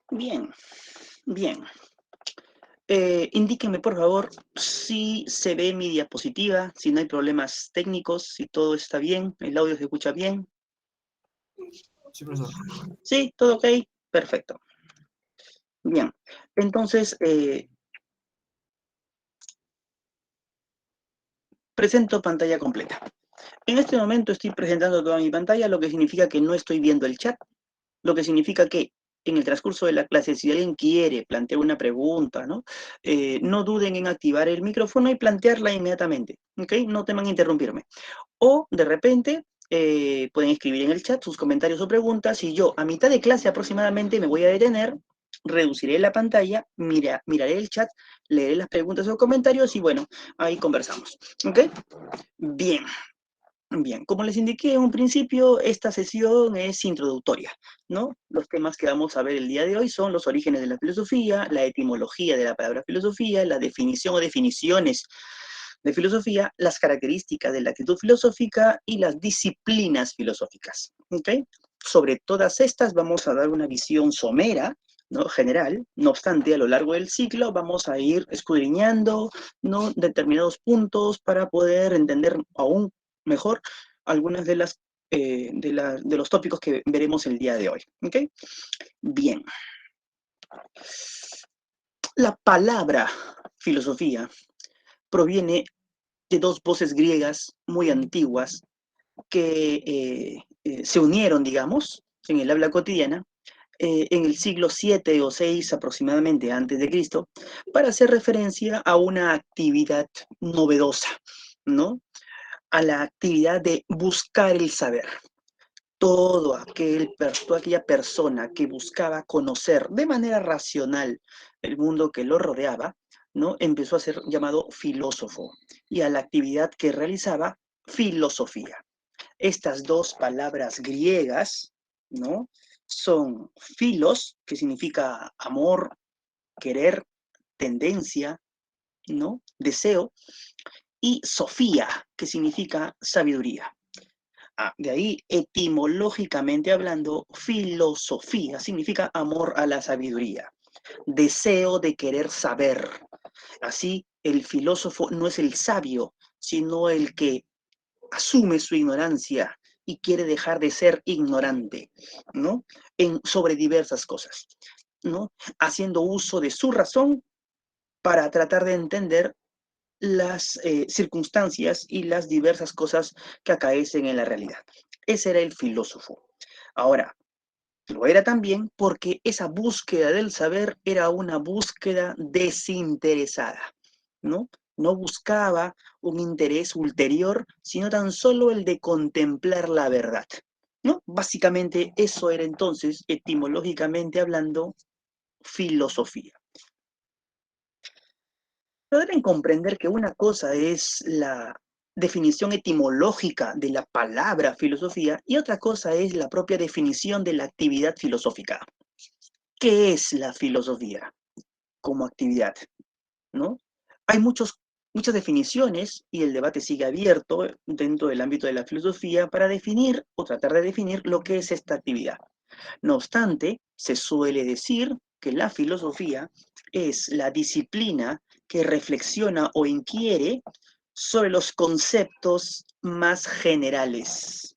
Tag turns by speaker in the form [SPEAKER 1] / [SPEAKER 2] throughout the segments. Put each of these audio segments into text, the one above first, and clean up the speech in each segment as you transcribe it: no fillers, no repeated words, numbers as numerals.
[SPEAKER 1] Bien, bien. Indíquenme, por favor, si se ve mi diapositiva, si no hay problemas técnicos, si todo está bien, el audio se escucha bien.
[SPEAKER 2] Sí, profesor.
[SPEAKER 1] ¿Sí? ¿Todo ok? Perfecto. Bien. Entonces, presento pantalla completa. En este momento estoy presentando toda mi pantalla, lo que significa que no estoy viendo el chat, lo que significa que en el transcurso de la clase, si alguien quiere plantear una pregunta, ¿no? No duden en activar el micrófono y plantearla inmediatamente, ¿ok? No teman interrumpirme. O, de repente, pueden escribir en el chat sus comentarios o preguntas y yo, a mitad de clase aproximadamente, me voy a detener, reduciré la pantalla, miraré el chat, leeré las preguntas o comentarios y, bueno, ahí conversamos, ¿ok? Bien. Bien, como les indiqué en un principio, esta sesión es introductoria, ¿no? Los temas que vamos a ver el día de hoy son los orígenes de la filosofía, la etimología de la palabra filosofía, la definición o definiciones de filosofía, las características de la actitud filosófica y las disciplinas filosóficas, ¿ok? Sobre todas estas vamos a dar una visión somera, ¿no? General. No obstante, a lo largo del ciclo vamos a ir escudriñando, ¿no? Determinados puntos para poder entender aún mejor algunas de los tópicos que veremos el día de hoy. ¿Ok? Bien. La palabra filosofía proviene de dos voces griegas muy antiguas que se unieron, digamos, en el habla cotidiana, en el siglo 7 o 6 aproximadamente antes de Cristo, para hacer referencia a una actividad novedosa, ¿no? A la actividad de buscar el saber. Toda aquella persona que buscaba conocer de manera racional el mundo que lo rodeaba, ¿no? Empezó a ser llamado filósofo, y a la actividad que realizaba, filosofía. Estas dos palabras griegas, ¿no? Son filos, que significa amor, querer, tendencia, ¿no? Deseo, y sofía, que significa sabiduría. De ahí, etimológicamente hablando, filosofía significa amor a la sabiduría, deseo de querer saber. Así, el filósofo no es el sabio, sino el que asume su ignorancia y quiere dejar de ser ignorante, ¿no? Sobre diversas cosas, ¿no? Haciendo uso de su razón para tratar de entender las circunstancias y las diversas cosas que acaecen en la realidad. Ese era el filósofo. Ahora, lo era también porque esa búsqueda del saber era una búsqueda desinteresada, ¿no? No buscaba un interés ulterior, sino tan solo el de contemplar la verdad, ¿no? Básicamente eso era entonces, etimológicamente hablando, filosofía. Pero deben comprender que una cosa es la definición etimológica de la palabra filosofía y otra cosa es la propia definición de la actividad filosófica. ¿Qué es la filosofía como actividad? ¿No? Hay muchas definiciones y el debate sigue abierto dentro del ámbito de la filosofía para definir o tratar de definir lo que es esta actividad. No obstante, se suele decir que la filosofía es la disciplina que reflexiona o inquiere sobre los conceptos más generales.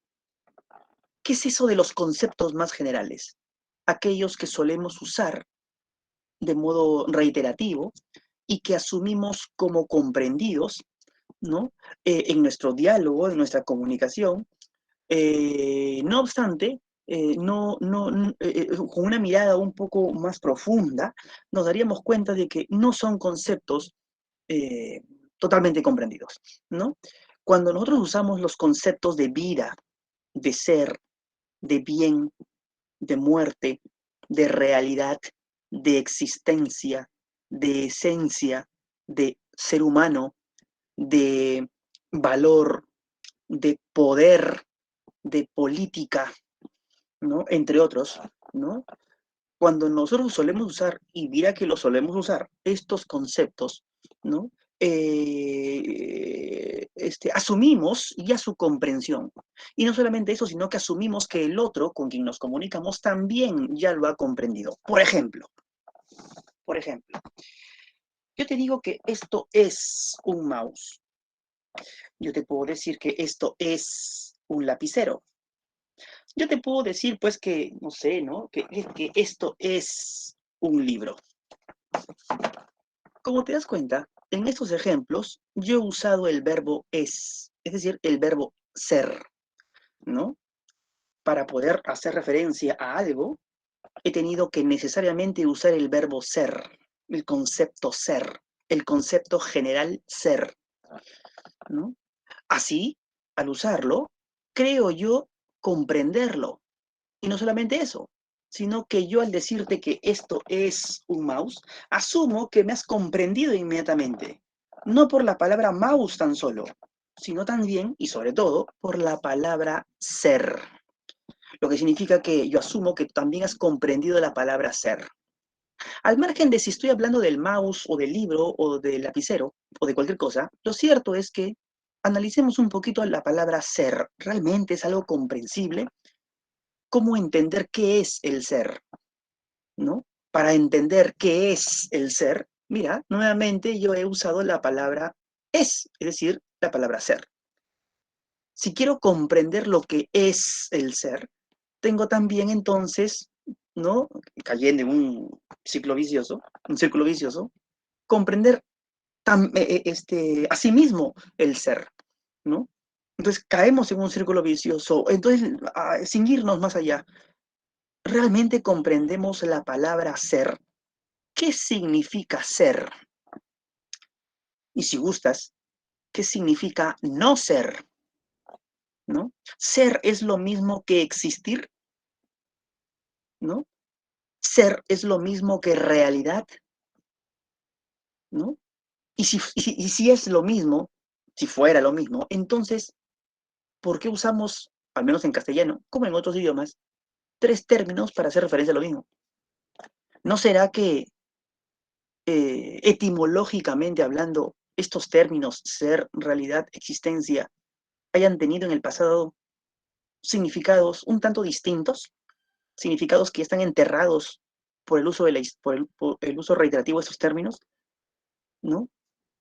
[SPEAKER 1] ¿Qué es eso de los conceptos más generales? Aquellos que solemos usar de modo reiterativo y que asumimos como comprendidos, ¿no? En nuestro diálogo, en nuestra comunicación. No obstante, con una mirada un poco más profunda, nos daríamos cuenta de que no son conceptos eh, totalmente comprendidos, ¿no? Cuando nosotros usamos los conceptos de vida, de ser, de bien, de muerte, de realidad, de existencia, de esencia, de ser humano, de valor, de poder, de política, ¿no? Entre otros, ¿no? Cuando nosotros solemos usar, y mira que lo solemos usar, estos conceptos, ¿no? asumimos ya su comprensión. Y no solamente eso, sino que asumimos que el otro con quien nos comunicamos también ya lo ha comprendido. Por ejemplo, yo te digo que esto es un mouse. Yo te puedo decir que esto es un lapicero. Yo te puedo decir, pues, que, no sé, ¿no? Que esto es un libro. Como te das cuenta, en estos ejemplos yo he usado el verbo es decir, el verbo ser, ¿no? Para poder hacer referencia a algo, he tenido que necesariamente usar el verbo ser, el concepto general ser, ¿no? Así, al usarlo, creo yo comprenderlo. Y no solamente eso, sino que yo al decirte que esto es un mouse, asumo que me has comprendido inmediatamente. No por la palabra mouse tan solo, sino también y sobre todo por la palabra ser. Lo que significa que yo asumo que también has comprendido la palabra ser. Al margen de si estoy hablando del mouse o del libro o del lapicero o de cualquier cosa, lo cierto es que analicemos un poquito la palabra ser. ¿Realmente es algo comprensible? ¿Cómo entender qué es el ser? ¿No? Para entender qué es el ser, mira, nuevamente yo he usado la palabra es decir, la palabra ser. Si quiero comprender lo que es el ser, tengo también entonces, ¿no? Cayendo en un ciclo vicioso, comprender a sí mismo el ser, ¿no? Entonces caemos en un círculo vicioso. Entonces, sin irnos más allá, ¿realmente comprendemos la palabra ser? ¿Qué significa ser? Y si gustas, ¿qué significa no ser? ¿No? Ser es lo mismo que existir, ¿no? Ser es lo mismo que realidad, ¿no? Y si es lo mismo, si fuera lo mismo, entonces, ¿por qué usamos, al menos en castellano, como en otros idiomas, tres términos para hacer referencia a lo mismo? ¿No será que etimológicamente hablando, estos términos, ser, realidad, existencia, hayan tenido en el pasado significados un tanto distintos, significados que están enterrados por el uso, por el uso reiterativo de estos términos, ¿no?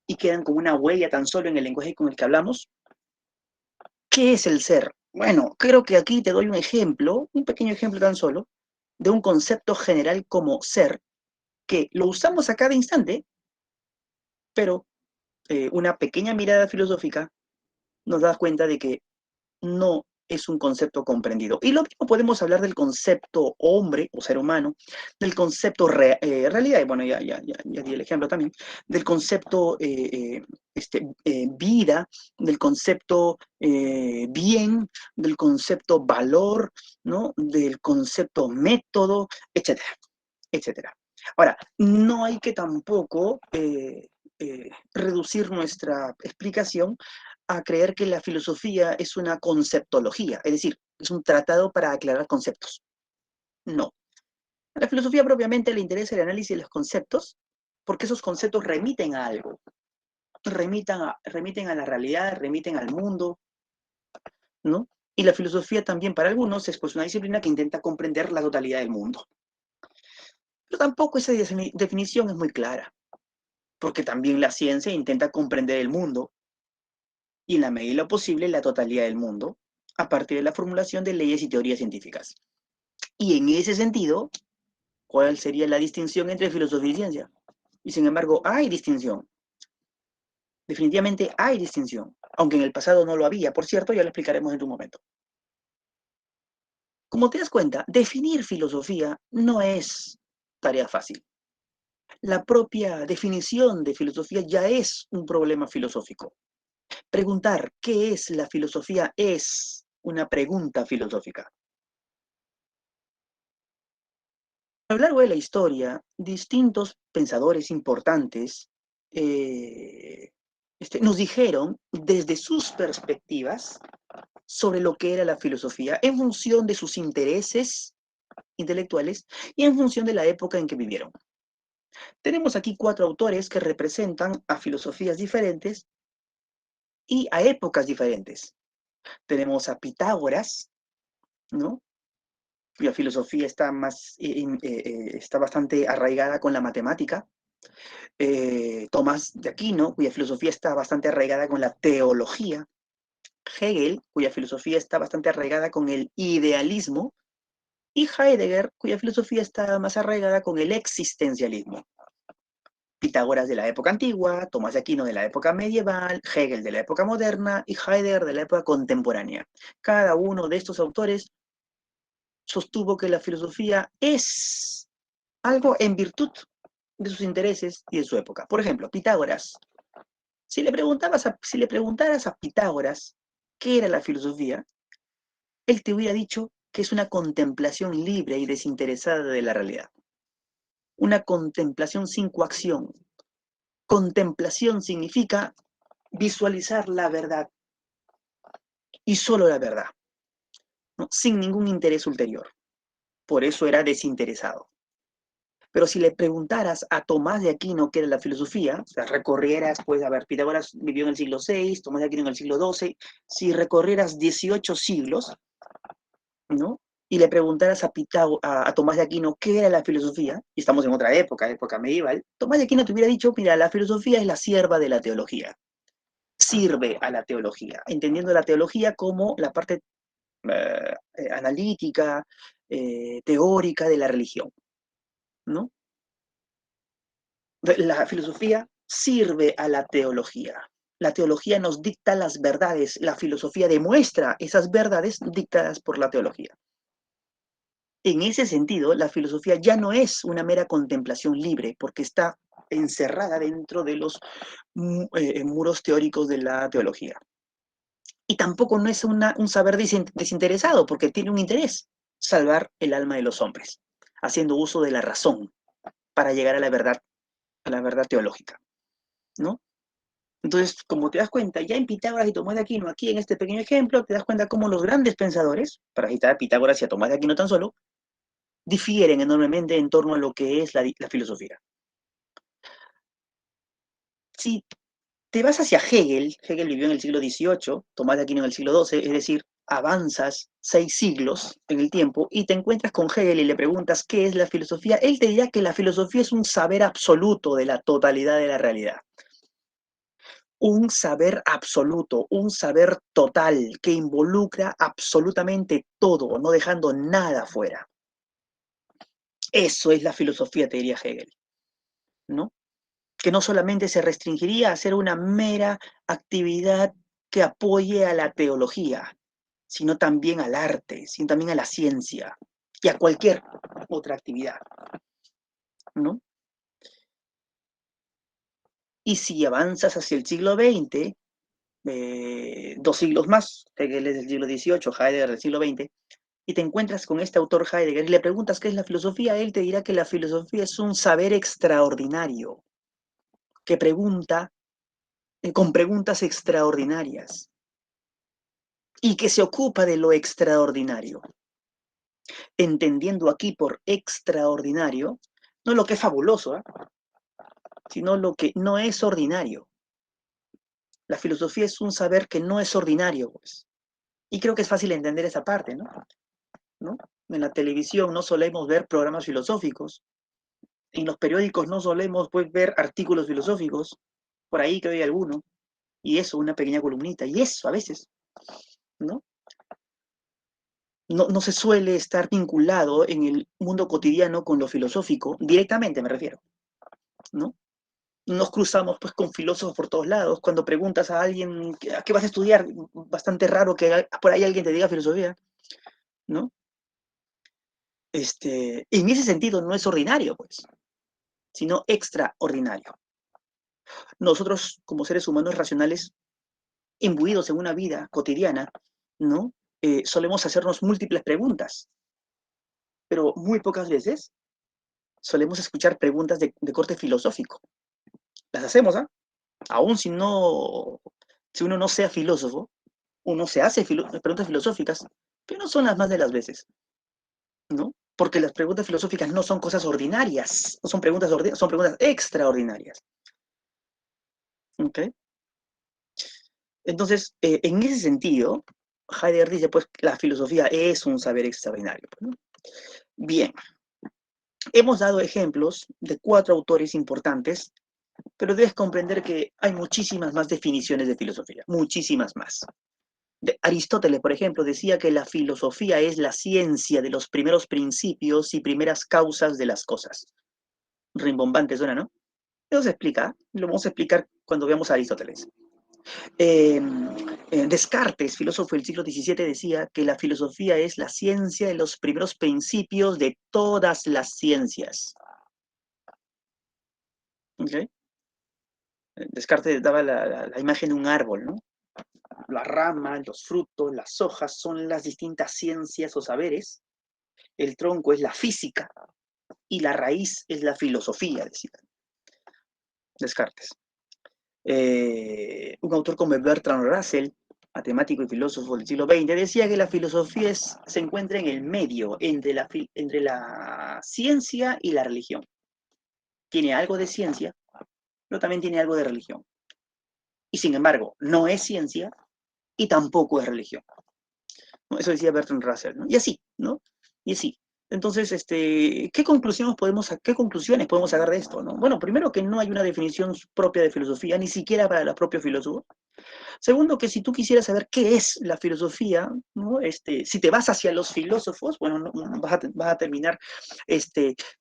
[SPEAKER 1] Y quedan como una huella tan solo en el lenguaje con el que hablamos? ¿Qué es el ser? Bueno, creo que aquí te doy un ejemplo, un pequeño ejemplo tan solo, de un concepto general como ser, que lo usamos a cada instante, pero una pequeña mirada filosófica nos da cuenta de que no es un concepto comprendido. Y lo mismo podemos hablar del concepto hombre o ser humano, del concepto realidad, y bueno, ya di el ejemplo también, del concepto vida, del concepto bien, del concepto valor, ¿no? Del concepto método, etcétera, etcétera. Ahora, no hay que tampoco reducir nuestra explicación a creer que la filosofía es una conceptología, es decir, es un tratado para aclarar conceptos. No. A la filosofía propiamente le interesa el análisis de los conceptos porque esos conceptos remiten a algo, remiten a la realidad, remiten al mundo, ¿no? Y la filosofía también para algunos es pues una disciplina que intenta comprender la totalidad del mundo. Pero tampoco esa definición es muy clara, porque también la ciencia intenta comprender el mundo y en la medida de lo posible la totalidad del mundo a partir de la formulación de leyes y teorías científicas. Y en ese sentido, ¿cuál sería la distinción entre filosofía y ciencia? Y sin embargo, hay distinción. Definitivamente hay distinción, aunque en el pasado no lo había. Por cierto, ya lo explicaremos en un momento. Como te das cuenta, definir filosofía no es tarea fácil. La propia definición de filosofía ya es un problema filosófico. Preguntar qué es la filosofía es una pregunta filosófica. A lo largo de la historia, distintos pensadores importantes nos dijeron desde sus perspectivas sobre lo que era la filosofía en función de sus intereses intelectuales y en función de la época en que vivieron. Tenemos aquí 4 autores que representan a filosofías diferentes y a épocas diferentes. Tenemos a Pitágoras, ¿no? Cuya filosofía está, está bastante arraigada con la matemática. Tomás de Aquino, cuya filosofía está bastante arraigada con la teología. Hegel, cuya filosofía está bastante arraigada con el idealismo. Y Heidegger, cuya filosofía está más arraigada con el existencialismo. Pitágoras de la época antigua, Tomás de Aquino de la época medieval, Hegel de la época moderna y Heidegger de la época contemporánea. Cada uno de estos autores sostuvo que la filosofía es algo en virtud de sus intereses y de su época. Por ejemplo, Pitágoras. Si le preguntaras a Pitágoras qué era la filosofía, él te hubiera dicho que es una contemplación libre y desinteresada de la realidad. Una contemplación sin coacción. Contemplación significa visualizar la verdad y solo la verdad, ¿no? Sin ningún interés ulterior. Por eso era desinteresado. Pero si le preguntaras a Tomás de Aquino qué era la filosofía, o sea, recorrieras, pues, a ver, Pitágoras vivió en el siglo VI, Tomás de Aquino en el siglo XII, si recorrieras 18 siglos, ¿no? Y le preguntaras a Tomás de Aquino qué era la filosofía, y estamos en otra época, época medieval, Tomás de Aquino te hubiera dicho, mira, la filosofía es la sierva de la teología. Sirve a la teología, entendiendo la teología como la parte analítica, teórica de la religión, ¿no? La filosofía sirve a la teología. La teología nos dicta las verdades, la filosofía demuestra esas verdades dictadas por la teología. En ese sentido, la filosofía ya no es una mera contemplación libre, porque está encerrada dentro de los muros teóricos de la teología. Y tampoco no es un saber desinteresado, porque tiene un interés, salvar el alma de los hombres, haciendo uso de la razón para llegar a la verdad teológica, ¿no? Entonces, como te das cuenta, ya en Pitágoras y Tomás de Aquino, aquí en este pequeño ejemplo, te das cuenta cómo los grandes pensadores, para citar a Pitágoras y a Tomás de Aquino tan solo, difieren enormemente en torno a lo que es la filosofía. Si te vas hacia Hegel, Hegel vivió en el siglo XVIII, Tomás de Aquino en el siglo XII, es decir, avanzas 6 siglos en el tiempo y te encuentras con Hegel y le preguntas qué es la filosofía, él te dirá que la filosofía es un saber absoluto de la totalidad de la realidad. Un saber absoluto, un saber total que involucra absolutamente todo, no dejando nada fuera. Eso es la filosofía, te diría Hegel, ¿no? Que no solamente se restringiría a ser una mera actividad que apoye a la teología, sino también al arte, sino también a la ciencia y a cualquier otra actividad, ¿no? Y si avanzas hacia el siglo XX, 2 siglos más, Hegel es del siglo XVIII, Heidegger del siglo XX, y te encuentras con este autor Heidegger y le preguntas qué es la filosofía, él te dirá que la filosofía es un saber extraordinario, que pregunta con preguntas extraordinarias y que se ocupa de lo extraordinario, entendiendo aquí por extraordinario no lo que es fabuloso, sino lo que no es ordinario. La filosofía es un saber que no es ordinario, pues. Y creo que es fácil entender esa parte, ¿no? En la televisión no solemos ver programas filosóficos, en los periódicos no solemos, pues, ver artículos filosóficos, por ahí que hay alguno, y eso, una pequeña columnita, y eso a veces, ¿no? No se suele estar vinculado en el mundo cotidiano con lo filosófico, directamente me refiero, ¿no? Nos cruzamos pues con filósofos por todos lados. Cuando preguntas a alguien a qué vas a estudiar, bastante raro que por ahí alguien te diga filosofía, ¿no? En ese sentido no es ordinario, pues, sino extraordinario. Nosotros, como seres humanos racionales, imbuidos en una vida cotidiana, ¿no? Solemos hacernos múltiples preguntas, pero muy pocas veces solemos escuchar preguntas de corte filosófico. Las hacemos, ¿ah? Aún si uno no sea filósofo, uno se hace preguntas filosóficas, pero no son las más de las veces, ¿no? Porque las preguntas filosóficas no son cosas ordinarias, no son preguntas ordinarias, son preguntas extraordinarias. ¿Ok? Entonces, en ese sentido, Heidegger dice, pues, la filosofía es un saber extraordinario, ¿no? Bien, hemos dado ejemplos de 4 autores importantes, pero debes comprender que hay muchísimas más definiciones de filosofía, muchísimas más. Aristóteles, por ejemplo, decía que la filosofía es la ciencia de los primeros principios y primeras causas de las cosas. Rimbombante suena, ¿no? Eso se explica, lo vamos a explicar cuando veamos a Aristóteles. Descartes, filósofo del siglo XVII, decía que la filosofía es la ciencia de los primeros principios de todas las ciencias. ¿Okay? Descartes daba la imagen de un árbol, ¿no? La rama, los frutos, las hojas son las distintas ciencias o saberes, el tronco es la física y la raíz es la filosofía, decía Descartes. Un autor como Bertrand Russell, matemático y filósofo del siglo XX, decía que la filosofía se encuentra en el medio entre la ciencia y la religión. Tiene algo de ciencia, pero también tiene algo de religión. Y sin embargo, no es ciencia y tampoco es religión. Eso decía Bertrand Russell, ¿no? Y así, ¿no? Y así. Entonces, ¿qué conclusiones podemos sacar de esto, ¿no? Bueno, primero que no hay una definición propia de filosofía, ni siquiera para los propios filósofos. Segundo, que si tú quisieras saber qué es la filosofía, ¿no? Si te vas hacia los filósofos, bueno, no, vas a terminar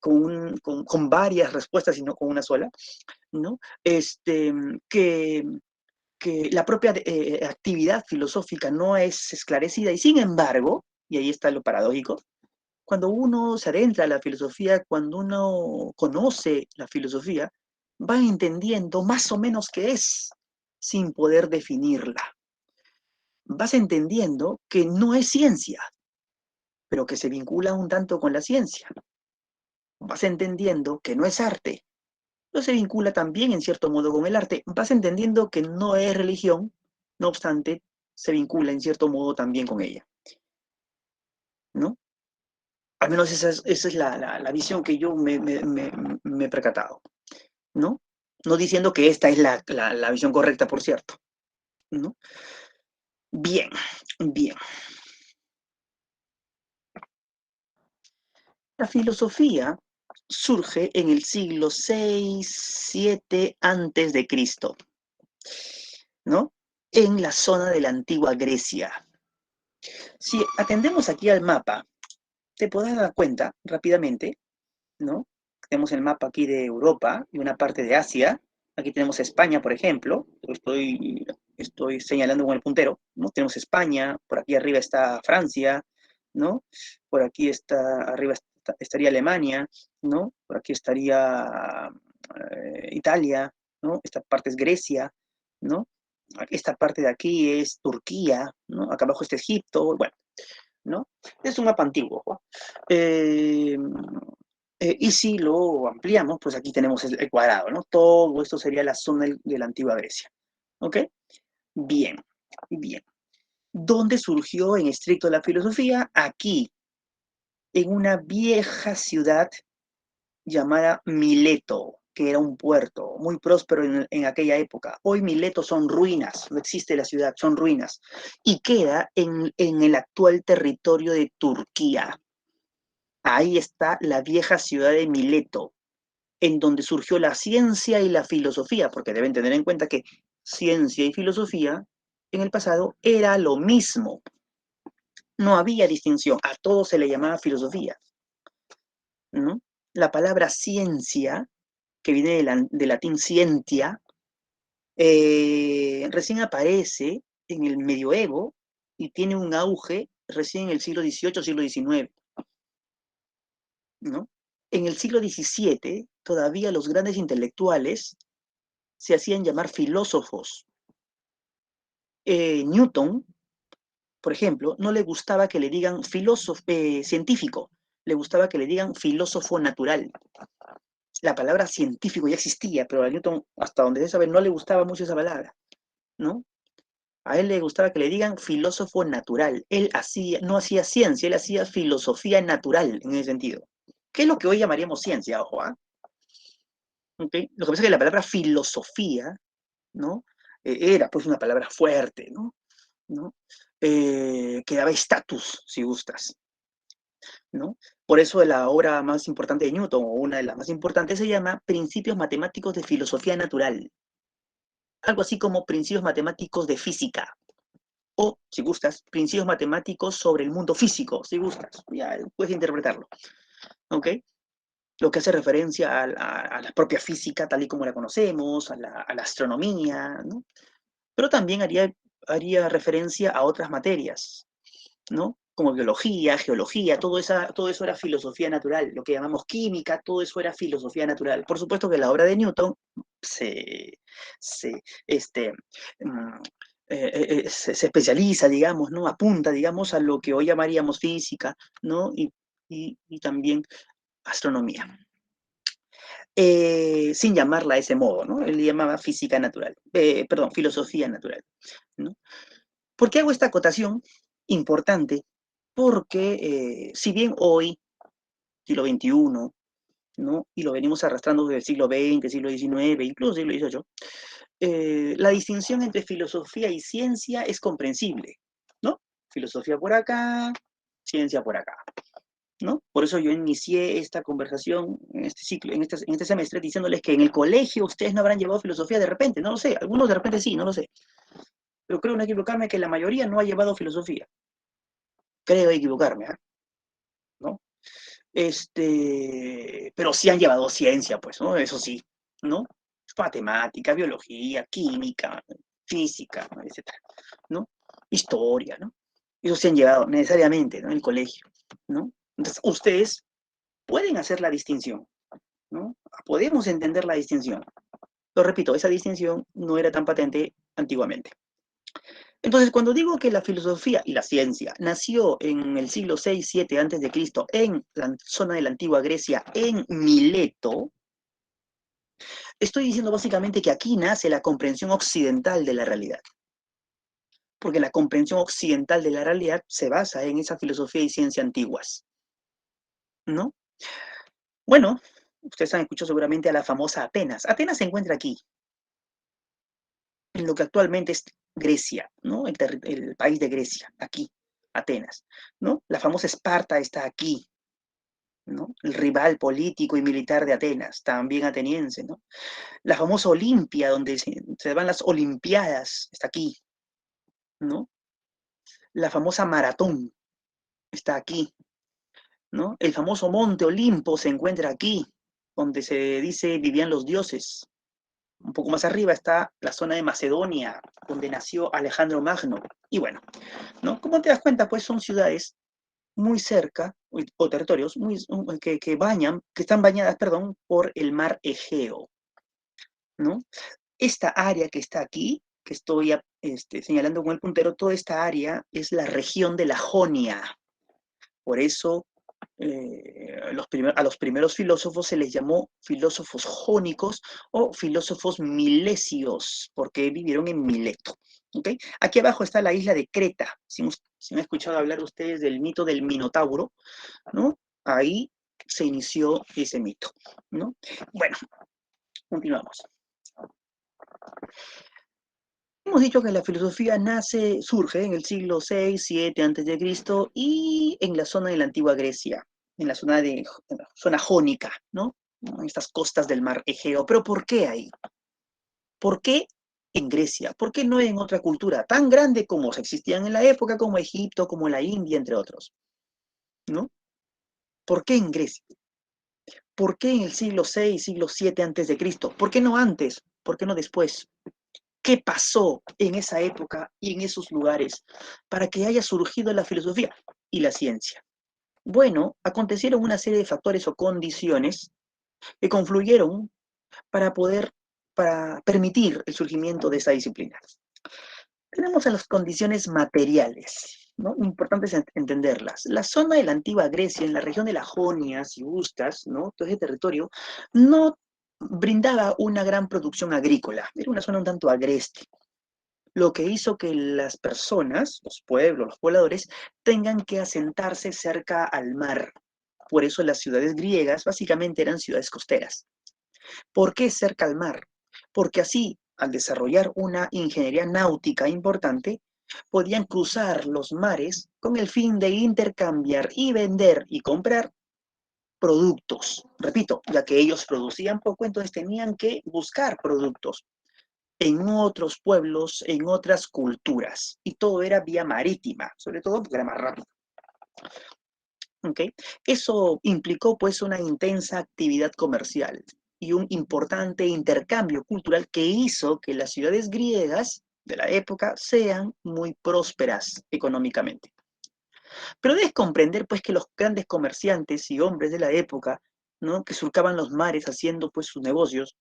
[SPEAKER 1] con varias respuestas y no con una sola, ¿no? Que la propia actividad filosófica no es esclarecida y sin embargo, y ahí está lo paradójico, cuando uno se adentra a la filosofía, cuando uno conoce la filosofía, va entendiendo más o menos qué es, sin poder definirla. Vas entendiendo que no es ciencia, pero que se vincula un tanto con la ciencia. Vas entendiendo que no es arte, pero se vincula también en cierto modo con el arte. Vas entendiendo que no es religión, no obstante, se vincula en cierto modo también con ella, ¿no? Al menos esa es la visión que yo me he percatado, ¿no? No diciendo que esta es la visión correcta, por cierto, ¿no? Bien, bien. La filosofía surge en el siglo VI, VII antes de Cristo, ¿no? En la zona de la antigua Grecia. Si atendemos aquí al mapa, te podrás dar cuenta rápidamente, ¿no? Tenemos el mapa aquí de Europa y una parte de Asia. Aquí tenemos España, por ejemplo. Estoy señalando con el puntero, ¿no? Tenemos España, por aquí arriba está Francia, ¿no? Por aquí arriba estaría Alemania, ¿no? Por aquí estaría Italia, ¿no? Esta parte es Grecia, ¿no? Esta parte de aquí es Turquía, ¿no? Acá abajo está Egipto, bueno, ¿no? Es un mapa antiguo, ¿no? Y si lo ampliamos, pues aquí tenemos el cuadrado, ¿no? Todo esto sería la zona de la antigua Grecia, ¿ok? Bien, bien. ¿Dónde surgió en estricto la filosofía? Aquí, en una vieja ciudad llamada Mileto, que era un puerto muy próspero en aquella época. Hoy Mileto son ruinas, no existe la ciudad, son ruinas. Y queda en el actual territorio de Turquía. Ahí está la vieja ciudad de Mileto, en donde surgió la ciencia y la filosofía, porque deben tener en cuenta que ciencia y filosofía en el pasado era lo mismo. No había distinción, a todo se le llamaba filosofía, ¿no? La palabra ciencia, que viene del latín scientia, recién aparece en el medioevo y tiene un auge recién en el siglo XVIII, siglo XIX, ¿no? En el siglo XVII, todavía los grandes intelectuales se hacían llamar filósofos. Newton, por ejemplo, no le gustaba que le digan filósofo, científico, le gustaba que le digan filósofo natural. La palabra científico ya existía, pero a Newton, hasta donde se sabe, no le gustaba mucho esa palabra, ¿no? A él le gustaba que le digan filósofo natural. Él no hacía ciencia, él hacía filosofía natural en ese sentido. ¿Qué es lo que hoy llamaríamos ciencia? Ojo, ¿ah? ¿Okay? Lo que pasa es que la palabra filosofía, ¿no? Era pues una palabra fuerte, ¿no? Que daba estatus, si gustas, ¿no? Por eso la obra más importante de Newton, o una de las más importantes, se llama Principios Matemáticos de Filosofía Natural. Algo así como Principios Matemáticos de Física. O, si gustas, Principios Matemáticos sobre el mundo físico, si gustas. Ya puedes interpretarlo, ¿ok? Lo que hace referencia a la propia física tal y como la conocemos, a la astronomía, ¿no? Pero también haría referencia a otras materias, ¿no? Como biología, geología, todo eso era filosofía natural. Lo que llamamos química, todo eso era filosofía natural. Por supuesto que la obra de Newton se, se, este, mm, se especializa, digamos, ¿no? Apunta, digamos, a lo que hoy llamaríamos física, ¿no? Y también astronomía. Sin llamarla de ese modo, ¿no? Él le llamaba física natural, perdón, filosofía natural, ¿no? ¿Por qué hago esta acotación? Importante, porque si bien hoy, siglo XXI, ¿no? Y lo venimos arrastrando desde el siglo XX, siglo XIX, incluso siglo XVIII, la distinción entre filosofía y ciencia es comprensible, ¿no? Filosofía por acá, ciencia por acá, ¿no? Por eso yo inicié esta conversación en este ciclo, en este semestre, diciéndoles que en el colegio ustedes no habrán llevado filosofía de repente, no lo sé, algunos de repente sí, no lo sé, pero creo no equivocarme que la mayoría no ha llevado filosofía, creo equivocarme, ¿eh? ¿No? Pero sí han llevado ciencia, pues, ¿no? Eso sí, ¿no? Matemática, biología, química, física, etcétera, ¿no? Historia, ¿no? Eso sí han llevado necesariamente, ¿no? En el colegio, ¿no? Entonces, ustedes pueden hacer la distinción, ¿no? Podemos entender la distinción. Lo repito, esa distinción no era tan patente antiguamente. Entonces, cuando digo que la filosofía y la ciencia nació en el siglo 6-7 antes de Cristo en la zona de la antigua Grecia, en Mileto, estoy diciendo básicamente que aquí nace la comprensión occidental de la realidad. Porque la comprensión occidental de la realidad se basa en esa filosofía y ciencia antiguas, ¿no? Bueno, ustedes han escuchado seguramente a la famosa Atenas. Atenas se encuentra aquí, en lo que actualmente es Grecia, ¿no? El país de Grecia, aquí, Atenas, ¿no? La famosa Esparta está aquí, ¿no? El rival político y militar de Atenas, también ateniense, ¿no? La famosa Olimpia, donde se van las Olimpiadas, está aquí, ¿no? La famosa Maratón está aquí, ¿no? El famoso Monte Olimpo se encuentra aquí, donde se dice vivían los dioses. Un poco más arriba está la zona de Macedonia, donde nació Alejandro Magno. Y bueno, ¿no? Como te das cuenta, pues son ciudades muy cerca, o territorios que están bañadas, perdón, por el mar Egeo, ¿no? Esta área que está aquí, que estoy señalando con el puntero, toda esta área es la región de la Jonia. Por eso a los primeros filósofos se les llamó filósofos jónicos o filósofos milesios, porque vivieron en Mileto. ¿Okay? Aquí abajo está la isla de Creta. Si han escuchado hablar ustedes del mito del Minotauro, ¿no? Ahí se inició ese mito, ¿no? Bueno, continuamos. Hemos dicho que la filosofía surge en el siglo 6-7 a.C. y en la zona de la antigua Grecia, en la zona jónica, ¿no? En estas costas del mar Egeo. ¿Pero por qué ahí? ¿Por qué en Grecia? ¿Por qué no en otra cultura tan grande como existían en la época, como Egipto, como la India, entre otros? ¿No? ¿Por qué en Grecia? ¿Por qué en el siglo 6, siglo 7 antes de Cristo? ¿Por qué no antes? ¿Por qué no después? ¿Qué pasó en esa época y en esos lugares para que haya surgido la filosofía y la ciencia? Bueno, acontecieron una serie de factores o condiciones que confluyeron para permitir el surgimiento de esa disciplina. Tenemos a las condiciones materiales, ¿no? Importantes entenderlas. La zona de la antigua Grecia, en la región de la Jonia, si gustas, ¿no? Todo ese territorio, no brindaba una gran producción agrícola, era una zona un tanto agreste, lo que hizo que las personas, los pueblos, los pobladores, tengan que asentarse cerca al mar. Por eso las ciudades griegas básicamente eran ciudades costeras. ¿Por qué cerca al mar? Porque así al desarrollar una ingeniería náutica importante, podían cruzar los mares con el fin de intercambiar y vender y comprar productos. Repito, ya que ellos producían poco, entonces tenían que buscar productos en otros pueblos, en otras culturas. Y todo era vía marítima, sobre todo porque era más rápido. ¿Okay? Eso implicó pues una intensa actividad comercial y un importante intercambio cultural que hizo que las ciudades griegas de la época sean muy prósperas económicamente. Pero debes comprender pues que los grandes comerciantes y hombres de la época, ¿no?, que surcaban los mares haciendo pues sus negocios,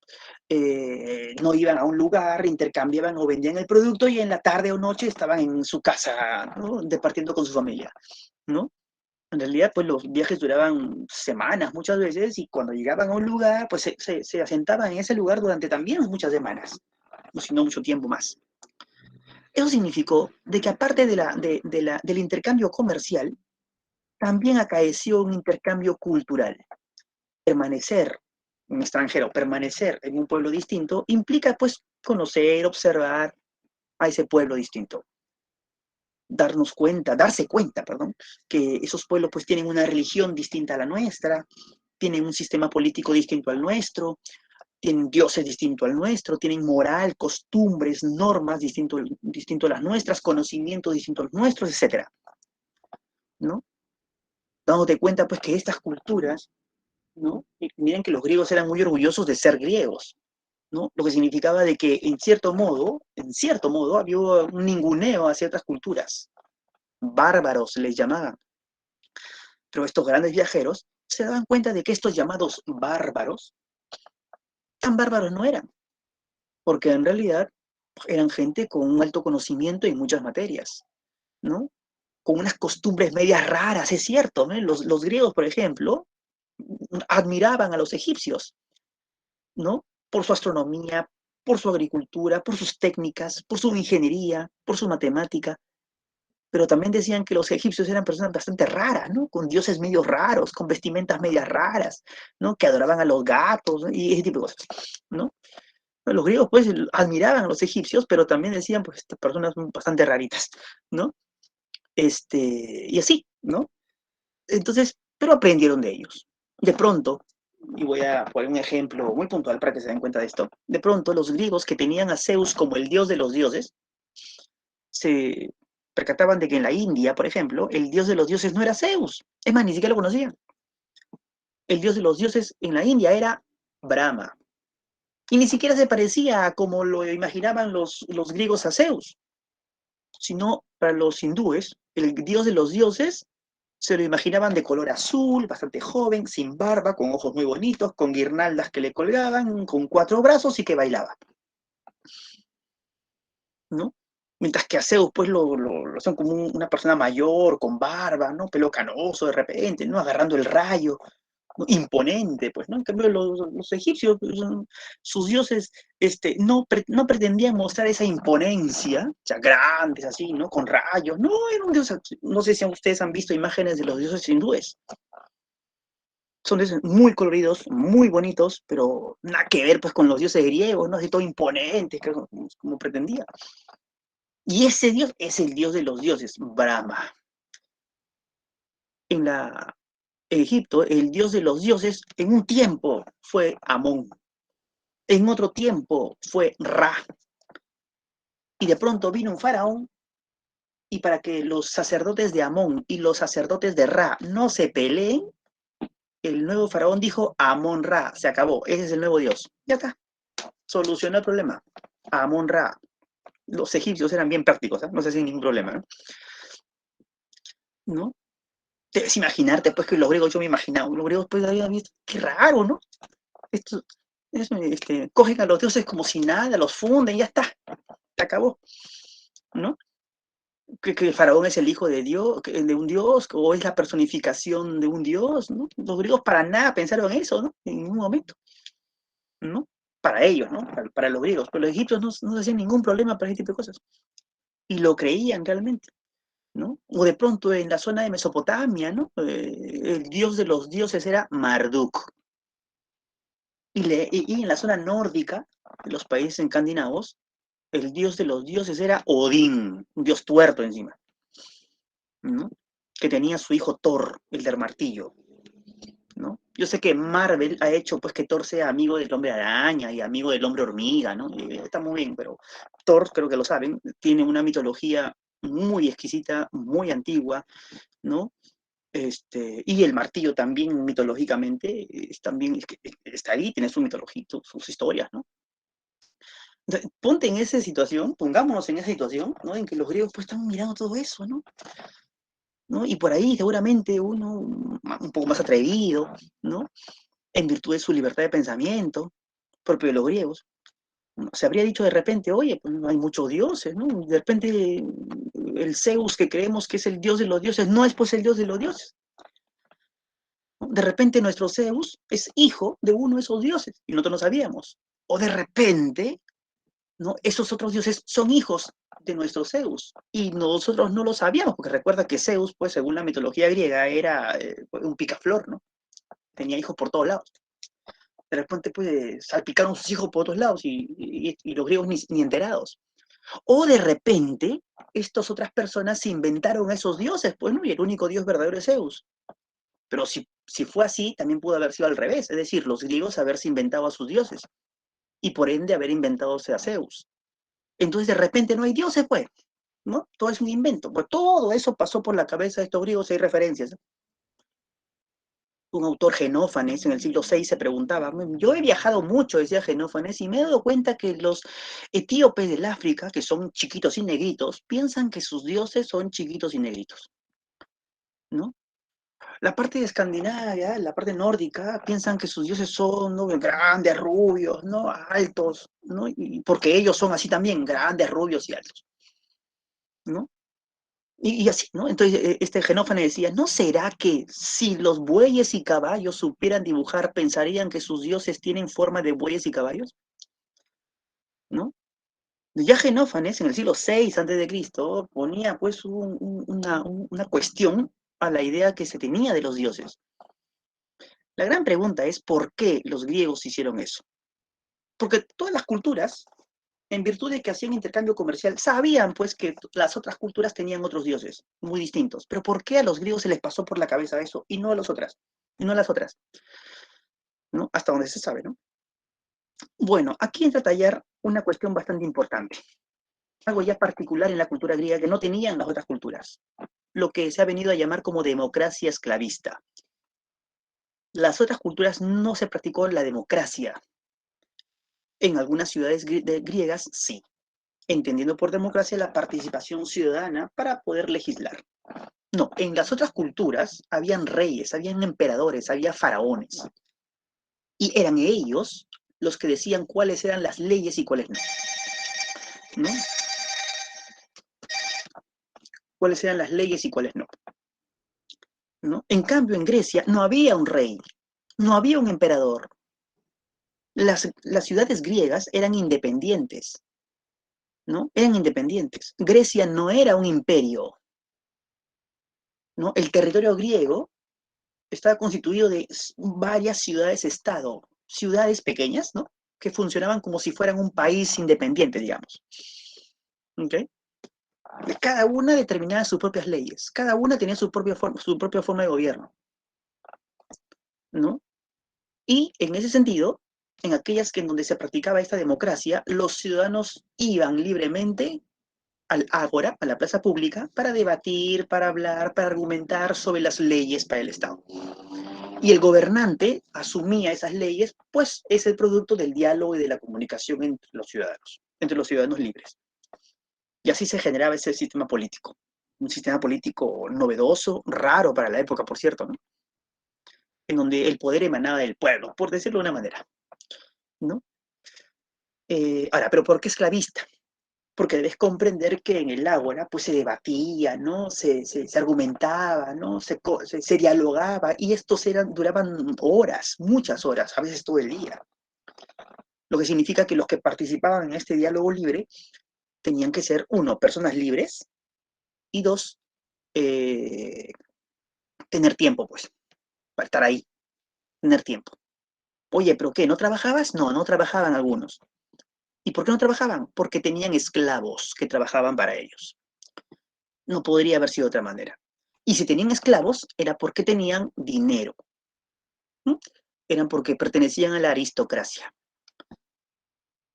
[SPEAKER 1] no iban a un lugar, intercambiaban o vendían el producto y en la tarde o noche estaban en su casa, ¿no?, departiendo con su familia, ¿no? En realidad, pues los viajes duraban semanas muchas veces y cuando llegaban a un lugar, pues se asentaban en ese lugar durante también muchas semanas, o si no mucho tiempo más. Eso significó de que aparte del intercambio comercial, también acaeció un intercambio cultural. Permanecer en extranjero, permanecer en un pueblo distinto, implica pues conocer, observar a ese pueblo distinto. Darse cuenta, perdón, que esos pueblos pues tienen una religión distinta a la nuestra, tienen un sistema político distinto al nuestro, tienen dioses distintos al nuestro, tienen moral, costumbres, normas distinto a las nuestras, conocimientos distintos a los nuestros, etcétera, ¿no? Dándote cuenta pues que estas culturas, ¿no? Y miren que los griegos eran muy orgullosos de ser griegos, ¿no? Lo que significaba de que en cierto modo, había un ninguneo hacia otras culturas. Bárbaros les llamaban. Pero estos grandes viajeros se daban cuenta de que estos llamados bárbaros, tan bárbaros no eran, porque en realidad eran gente con un alto conocimiento en muchas materias, ¿no? Con unas costumbres medias raras, es cierto, ¿no? Los griegos, por ejemplo, admiraban a los egipcios, ¿no? Por su astronomía, por su agricultura, por sus técnicas, por su ingeniería, por su matemática, pero también decían que los egipcios eran personas bastante raras, ¿no? Con dioses medio raros, con vestimentas medias raras, ¿no? Que adoraban a los gatos, ¿no? Y ese tipo de cosas, ¿no? Los griegos, pues, admiraban a los egipcios, pero también decían, pues, estas personas son bastante raritas, ¿no? Y así, ¿no? Entonces, pero aprendieron de ellos. De pronto, y voy a poner un ejemplo muy puntual para que se den cuenta de esto, de pronto los griegos que tenían a Zeus como el dios de los dioses, se percataban de que en la India, por ejemplo, el dios de los dioses no era Zeus. Es más, ni siquiera lo conocían. El dios de los dioses en la India era Brahma. Y ni siquiera se parecía a como lo imaginaban los griegos a Zeus, sino para los hindúes, el dios de los dioses se lo imaginaban de color azul, bastante joven, sin barba, con ojos muy bonitos, con guirnaldas que le colgaban, con 4 brazos y que bailaba, ¿no? Mientras que a Zeus, pues, lo son como una persona mayor, con barba, ¿no? Pelo canoso de repente, ¿no? Agarrando el rayo, ¿no? Imponente, pues, ¿no? En cambio, los egipcios, pues, sus dioses, no pretendían mostrar esa imponencia, o sea, grandes así, ¿no? Con rayos, no, era un dios, no sé si ustedes han visto imágenes de los dioses hindúes, son dioses muy coloridos, muy bonitos, pero nada que ver, pues, con los dioses griegos, ¿no? Así todo imponentes, como pretendía. Y ese dios es el dios de los dioses, Brahma. En Egipto, el dios de los dioses, en un tiempo fue Amón, en otro tiempo fue Ra. Y de pronto vino un faraón, y para que los sacerdotes de Amón y los sacerdotes de Ra no se peleen, el nuevo faraón dijo Amón Ra, se acabó, ese es el nuevo dios. Ya está, solucionó el problema. Amón Ra. Los egipcios eran bien prácticos, ¿eh? No se hacían ningún problema, ¿no? Debes imaginarte, pues, que los griegos, yo me imaginaba, los griegos, pues, habían visto, qué raro, ¿no? Esto, cogen a los dioses como si nada, los funden, ya está, se acabó, ¿no? Que el faraón es el hijo de Dios, de un dios, o es la personificación de un dios, ¿no? Los griegos para nada pensaron eso, ¿no? En ningún momento, ¿no? Para ellos, ¿no? Para los griegos, pero los egipcios no se hacían ningún problema para ese tipo de cosas. Y lo creían realmente, ¿no? O de pronto en la zona de Mesopotamia, ¿no? El dios de los dioses era Marduk. Y en la zona nórdica, de los países escandinavos, el dios de los dioses era Odín, un dios tuerto encima, ¿no? Que tenía su hijo Thor, el del martillo, ¿no? Yo sé que Marvel ha hecho pues que Thor sea amigo del hombre araña y amigo del hombre hormiga, ¿no? Y está muy bien, pero Thor, creo que lo saben, tiene una mitología muy exquisita, muy antigua, ¿no? Y el martillo también mitológicamente también está ahí, tiene su mitología, sus historias, ¿no? Ponte en esa situación, pongámonos en esa situación, ¿no? En que los griegos pues están mirando todo eso, ¿no? ¿No? Y por ahí seguramente uno un poco más atrevido, ¿no? En virtud de su libertad de pensamiento, propio de los griegos, ¿no? Se habría dicho de repente, oye, pues no hay muchos dioses, ¿no? De repente el Zeus que creemos que es el dios de los dioses no es pues el dios de los dioses. De repente nuestro Zeus es hijo de uno de esos dioses y nosotros no sabíamos. O de repente, ¿no? Esos otros dioses son hijos de nuestro Zeus y nosotros no lo sabíamos, porque recuerda que Zeus, pues según la mitología griega, era un picaflor, ¿no? Tenía hijos por todos lados. De repente, pues salpicaron sus hijos por otros lados y los griegos ni enterados. O de repente, estas otras personas se inventaron esos dioses, pues, ¿no? Y el único dios verdadero es Zeus. Pero si fue así, también pudo haber sido al revés, es decir, los griegos haberse inventado a sus dioses y por ende haber inventado a Zeus. Entonces de repente no hay dioses, pues, ¿no? Todo es un invento. Pues todo eso pasó por la cabeza de estos griegos, hay referencias. Un autor, Genófanes, en el siglo VI se preguntaba, yo he viajado mucho, decía Genófanes, y me he dado cuenta que los etíopes del África, que son chiquitos y negritos, piensan que sus dioses son chiquitos y negritos, ¿no? La parte de Escandinavia, la parte nórdica, piensan que sus dioses son, ¿no?, grandes, rubios, ¿no?, altos, ¿no? Y porque ellos son así también, grandes, rubios y altos, ¿no? Y así, ¿no? Entonces, este Genófanes decía, ¿no será que si los bueyes y caballos supieran dibujar, pensarían que sus dioses tienen forma de bueyes y caballos? ¿No? Ya Genófanes, en el siglo VI a.C., ponía pues una cuestión a la idea que se tenía de los dioses. La gran pregunta es, ¿por qué los griegos hicieron eso? Porque todas las culturas, en virtud de que hacían intercambio comercial, sabían pues que las otras culturas tenían otros dioses muy distintos. Pero ¿por qué a los griegos se les pasó por la cabeza eso y no a las otras? Y no a las otras, ¿no? Hasta donde se sabe, ¿no? Bueno, aquí entra a tallar una cuestión bastante importante. Algo ya particular en la cultura griega que no tenían las otras culturas. Lo que se ha venido a llamar como democracia esclavista. Las otras culturas no se practicó la democracia. En algunas ciudades griegas sí, entendiendo por democracia la participación ciudadana para poder legislar. No, en las otras culturas habían reyes, habían emperadores, había faraones. Y eran ellos los que decían cuáles eran las leyes y cuáles no. ¿No? Cuáles eran las leyes y cuáles no. ¿No? En cambio, en Grecia no había un rey, no había un emperador. Las ciudades griegas eran independientes, ¿no? Eran independientes. Grecia no era un imperio, ¿no? El territorio griego estaba constituido de varias ciudades-estado, ciudades pequeñas, ¿no? Que funcionaban como si fueran un país independiente, digamos. ¿Ok? Cada una determinaba sus propias leyes, cada una tenía su propia forma de gobierno, ¿no? Y en ese sentido, en aquellas que en donde se practicaba esta democracia, los ciudadanos iban libremente al ágora, a la plaza pública, para debatir, para hablar, para argumentar sobre las leyes para el Estado. Y el gobernante asumía esas leyes, pues es el producto del diálogo y de la comunicación entre los ciudadanos libres. Y así se generaba ese sistema político. Un sistema político novedoso, raro para la época, por cierto, ¿no? En donde el poder emanaba del pueblo, por decirlo de una manera, ¿no? Ahora, ¿pero por qué esclavista? Porque debes comprender que en el ágora pues se debatía, ¿no? Se argumentaba, ¿no? Se dialogaba y estos duraban horas, muchas horas, a veces todo el día. Lo que significa que los que participaban en este diálogo libre tenían que ser, uno, personas libres y dos, tener tiempo, pues, para estar ahí, tener tiempo. Oye, ¿pero qué? ¿No trabajabas? No, no trabajaban algunos. ¿Y por qué no trabajaban? Porque tenían esclavos que trabajaban para ellos. No podría haber sido de otra manera. Y si tenían esclavos, era porque tenían dinero. ¿Mm? Eran porque pertenecían a la aristocracia.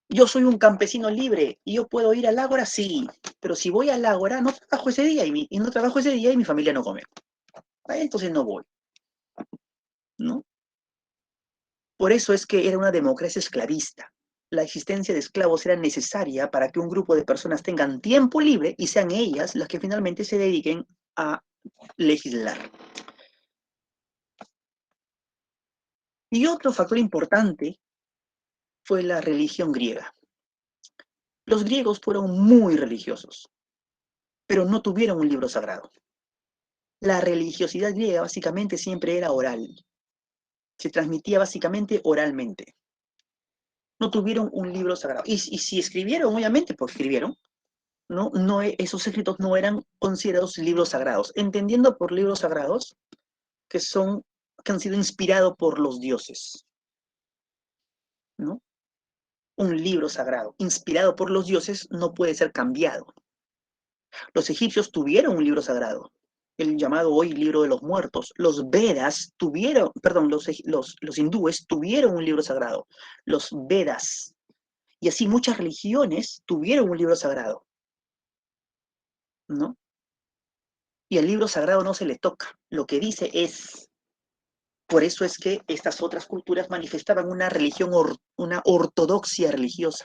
[SPEAKER 1] Yo soy un campesino libre y yo puedo ir al ágora, sí, pero si voy al ágora no trabajo ese día y no trabajo ese día y mi familia no come. Entonces no voy, ¿no? Por eso es que era una democracia esclavista. La existencia de esclavos era necesaria para que un grupo de personas tengan tiempo libre y sean ellas las que finalmente se dediquen a legislar. Y otro factor importante fue la religión griega. Los griegos fueron muy religiosos, pero no tuvieron un libro sagrado. La religiosidad griega básicamente siempre era oral. Se transmitía básicamente oralmente. No tuvieron un libro sagrado. Y si escribieron, obviamente, pues escribieron, ¿no? Esos escritos no eran considerados libros sagrados, entendiendo por libros sagrados que han sido inspirados por los dioses, ¿no? Un libro sagrado inspirado por los dioses no puede ser cambiado. Los egipcios tuvieron un libro sagrado, el llamado hoy libro de los muertos. Los Vedas tuvieron, perdón, los hindúes tuvieron un libro sagrado, los Vedas. Y así muchas religiones tuvieron un libro sagrado, ¿no? Y al libro sagrado no se le toca, lo que dice es. Por eso es que estas otras culturas manifestaban una religión, una ortodoxia religiosa.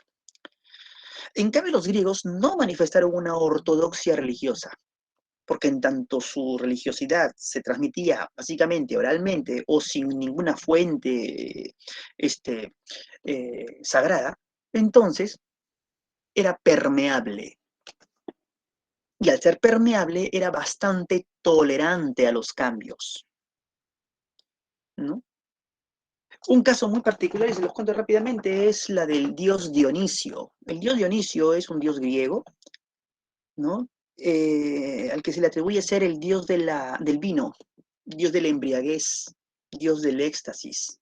[SPEAKER 1] En cambio, los griegos no manifestaron una ortodoxia religiosa, porque en tanto su religiosidad se transmitía básicamente oralmente o sin ninguna fuente sagrada, entonces era permeable. Y al ser permeable era bastante tolerante a los cambios, ¿no? Un caso muy particular, y se los cuento rápidamente, es la del dios Dionisio. El dios Dionisio es un dios griego, ¿no? Al que se le atribuye ser el dios del vino, dios de la embriaguez, dios del éxtasis,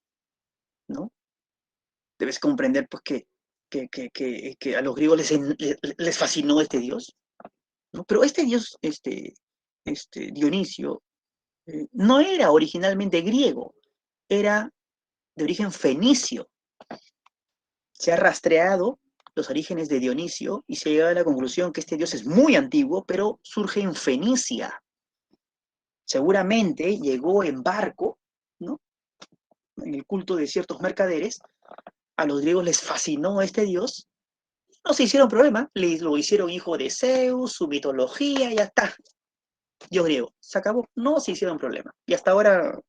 [SPEAKER 1] ¿no? Debes comprender, pues, que a los griegos les fascinó este dios, ¿no? Pero este dios, Dionisio, no era originalmente griego, era de origen fenicio. Se ha rastreado los orígenes de Dionisio y se llega a la conclusión que este dios es muy antiguo, pero surge en Fenicia. Seguramente llegó en barco, ¿no? En el culto de ciertos mercaderes. A los griegos les fascinó este dios. No se hicieron problema, lo hicieron hijo de Zeus, su mitología, ya está. Dios griego, se acabó. No se hicieron problema. Y hasta ahora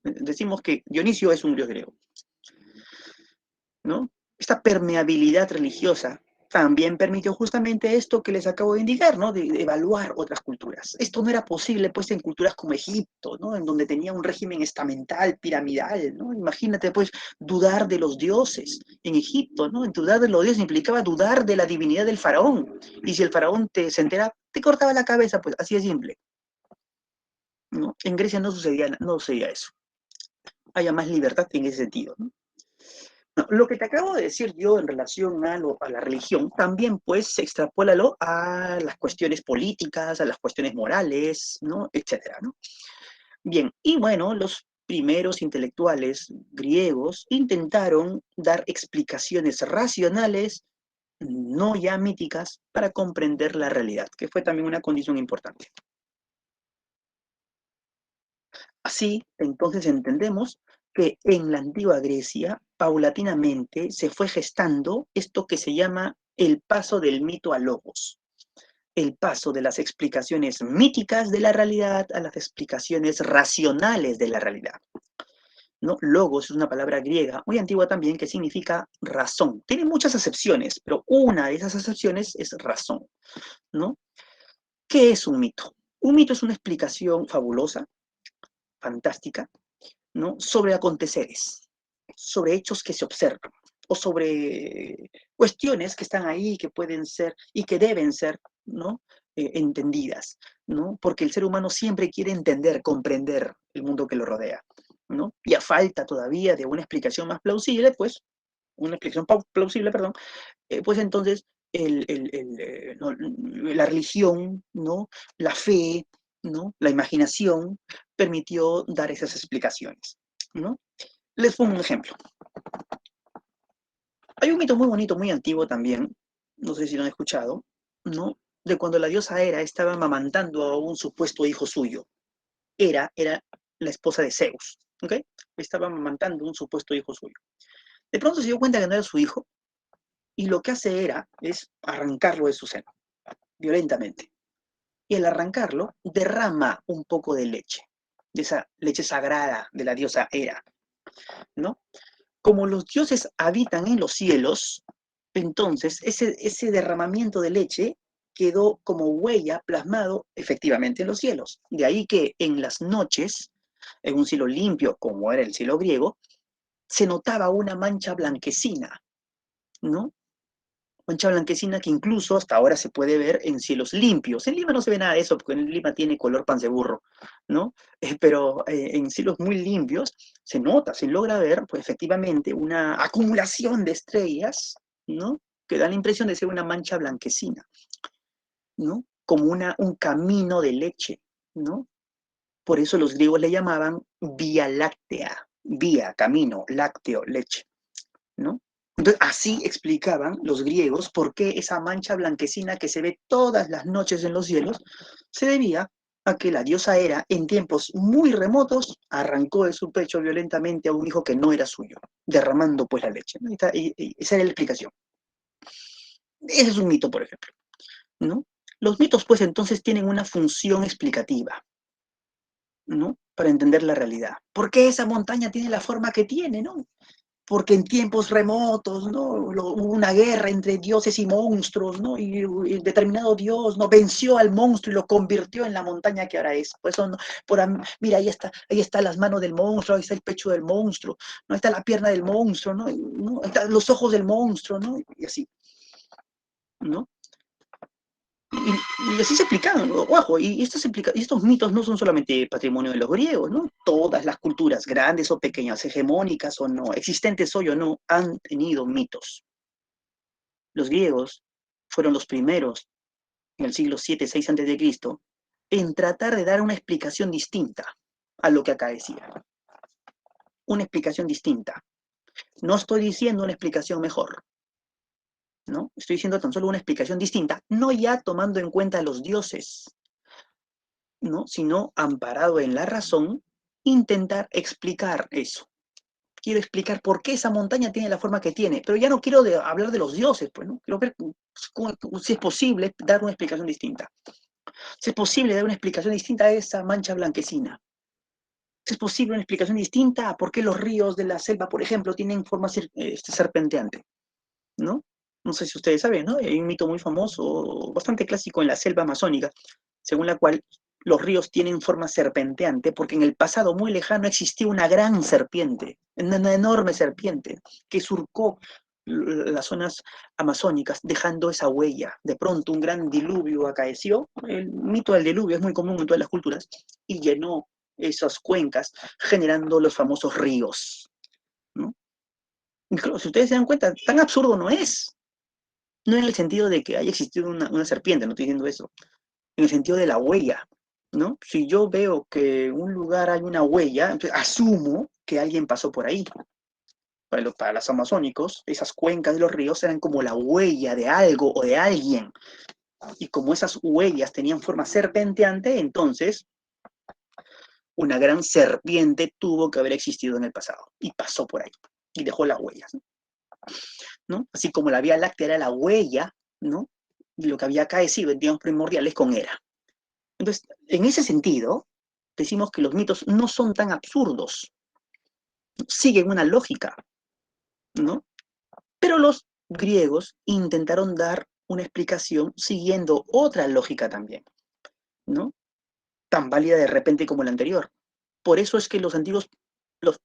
[SPEAKER 1] decimos que Dionisio es un dios griego, ¿no? Esta permeabilidad religiosa también permitió justamente esto que les acabo de indicar, ¿no? De evaluar otras culturas. Esto no era posible, pues, en culturas como Egipto, ¿no? En donde tenía un régimen estamental, piramidal, ¿no? Imagínate, pues, dudar de los dioses en Egipto, ¿no? Dudar de los dioses implicaba dudar de la divinidad del faraón. Y si el faraón se entera, te cortaba la cabeza, pues, así de simple, ¿no? En Grecia no sucedía eso. Haya más libertad en ese sentido, ¿no? Lo que te acabo de decir yo en relación a la religión, también pues extrapólalo a las cuestiones políticas, a las cuestiones morales, ¿no? Etcétera, ¿no? Bien, y bueno, los primeros intelectuales griegos intentaron dar explicaciones racionales, no ya míticas, para comprender la realidad, que fue también una condición importante. Así, entonces entendemos que en la antigua Grecia, paulatinamente, se fue gestando esto que se llama el paso del mito al logos, el paso de las explicaciones míticas de la realidad a las explicaciones racionales de la realidad, ¿no? Logos es una palabra griega muy antigua también que significa razón. Tiene muchas acepciones, pero una de esas acepciones es razón, ¿no? ¿Qué es un mito? Un mito es una explicación fabulosa, fantástica, ¿no? Sobre aconteceres, sobre hechos que se observan, o sobre cuestiones que están ahí, que pueden ser y que deben ser, ¿no? Entendidas, ¿no? Porque el ser humano siempre quiere entender, comprender el mundo que lo rodea, ¿no? Y a falta todavía de una explicación más plausible, pues una explicación plausible, perdón, pues entonces no, la religión, ¿no? La fe, ¿no? La imaginación permitió dar esas explicaciones, ¿no? Les pongo un ejemplo. Hay un mito muy bonito, muy antiguo también, no sé si lo han escuchado, ¿no? De cuando la diosa Hera estaba amamantando a un supuesto hijo suyo. Hera era la esposa de Zeus, ¿ok? Estaba amamantando a un supuesto hijo suyo. De pronto se dio cuenta que no era su hijo, y lo que hace Hera es arrancarlo de su seno, violentamente. Y al arrancarlo, derrama un poco de leche, de esa leche sagrada de la diosa Hera, ¿no? Como los dioses habitan en los cielos, entonces ese derramamiento de leche quedó como huella plasmado efectivamente en los cielos. De ahí que en las noches, en un cielo limpio, como era el cielo griego, se notaba una mancha blanquecina, ¿no? Mancha blanquecina que incluso hasta ahora se puede ver en cielos limpios. En Lima no se ve nada de eso, porque en Lima tiene color pan de burro, ¿no? Pero en cielos muy limpios se nota, se logra ver, pues efectivamente, una acumulación de estrellas, ¿no? Que da la impresión de ser una mancha blanquecina, ¿no? Como un camino de leche, ¿no? Por eso los griegos le llamaban vía láctea, vía, camino, lácteo, leche, ¿no? Entonces, así explicaban los griegos por qué esa mancha blanquecina que se ve todas las noches en los cielos se debía a que la diosa Hera, en tiempos muy remotos, arrancó de su pecho violentamente a un hijo que no era suyo, derramando pues la leche, ¿no? Esa era la explicación. Ese es un mito, por ejemplo, ¿no? Los mitos, pues, entonces tienen una función explicativa, ¿no? Para entender la realidad. ¿Por qué esa montaña tiene la forma que tiene, no? Porque en tiempos remotos, ¿no? Hubo una guerra entre dioses y monstruos, ¿no? Y determinado dios, ¿no? Venció al monstruo y lo convirtió en la montaña que ahora es. Pues no, mira, ahí está las manos del monstruo, ahí está el pecho del monstruo, ¿no? Ahí está la pierna del monstruo, ¿no? Ahí están los ojos del monstruo, ¿no? Y así, ¿no? Y así se explican, ojo, y estos mitos no son solamente patrimonio de los griegos, ¿no? Todas las culturas, grandes o pequeñas, hegemónicas o no, existentes hoy o no, han tenido mitos. Los griegos fueron los primeros, en el siglo 7, 6 a.C., en tratar de dar una explicación distinta a lo que acaecía. Una explicación distinta. No estoy diciendo una explicación mejor, ¿no? Estoy diciendo tan solo una explicación distinta, no ya tomando en cuenta a los dioses, ¿no? Sino amparado en la razón, intentar explicar eso. Quiero explicar por qué esa montaña tiene la forma que tiene, pero ya no quiero hablar de los dioses, pues, ¿no? Quiero ver si es posible dar una explicación distinta. Si es posible dar una explicación distinta a esa mancha blanquecina. Si es posible una explicación distinta a por qué los ríos de la selva, por ejemplo, tienen forma serpenteante, ¿no? No sé si ustedes saben, ¿no? Hay un mito muy famoso, bastante clásico en la selva amazónica, según la cual los ríos tienen forma serpenteante porque en el pasado muy lejano existió una gran serpiente, una enorme serpiente que surcó las zonas amazónicas dejando esa huella. De pronto un gran diluvio acaeció, el mito del diluvio es muy común en todas las culturas, y llenó esas cuencas generando los famosos ríos, ¿no? Y claro, si ustedes se dan cuenta, tan absurdo no es. No en el sentido de que haya existido una serpiente, no estoy diciendo eso. En el sentido de la huella, ¿no? Si yo veo que en un lugar hay una huella, entonces asumo que alguien pasó por ahí. Para los amazónicos, esas cuencas de los ríos eran como la huella de algo o de alguien. Y como esas huellas tenían forma serpenteante, entonces una gran serpiente tuvo que haber existido en el pasado. Y pasó por ahí. Y dejó las huellas, ¿no? Así como la Vía Láctea era la huella, ¿no? De lo que había acaecido en tiempos primordiales con Hera. Entonces, en ese sentido, decimos que los mitos no son tan absurdos, siguen una lógica, ¿no? Pero los griegos intentaron dar una explicación siguiendo otra lógica también, ¿no? Tan válida de repente como la anterior. Por eso es que los antiguos,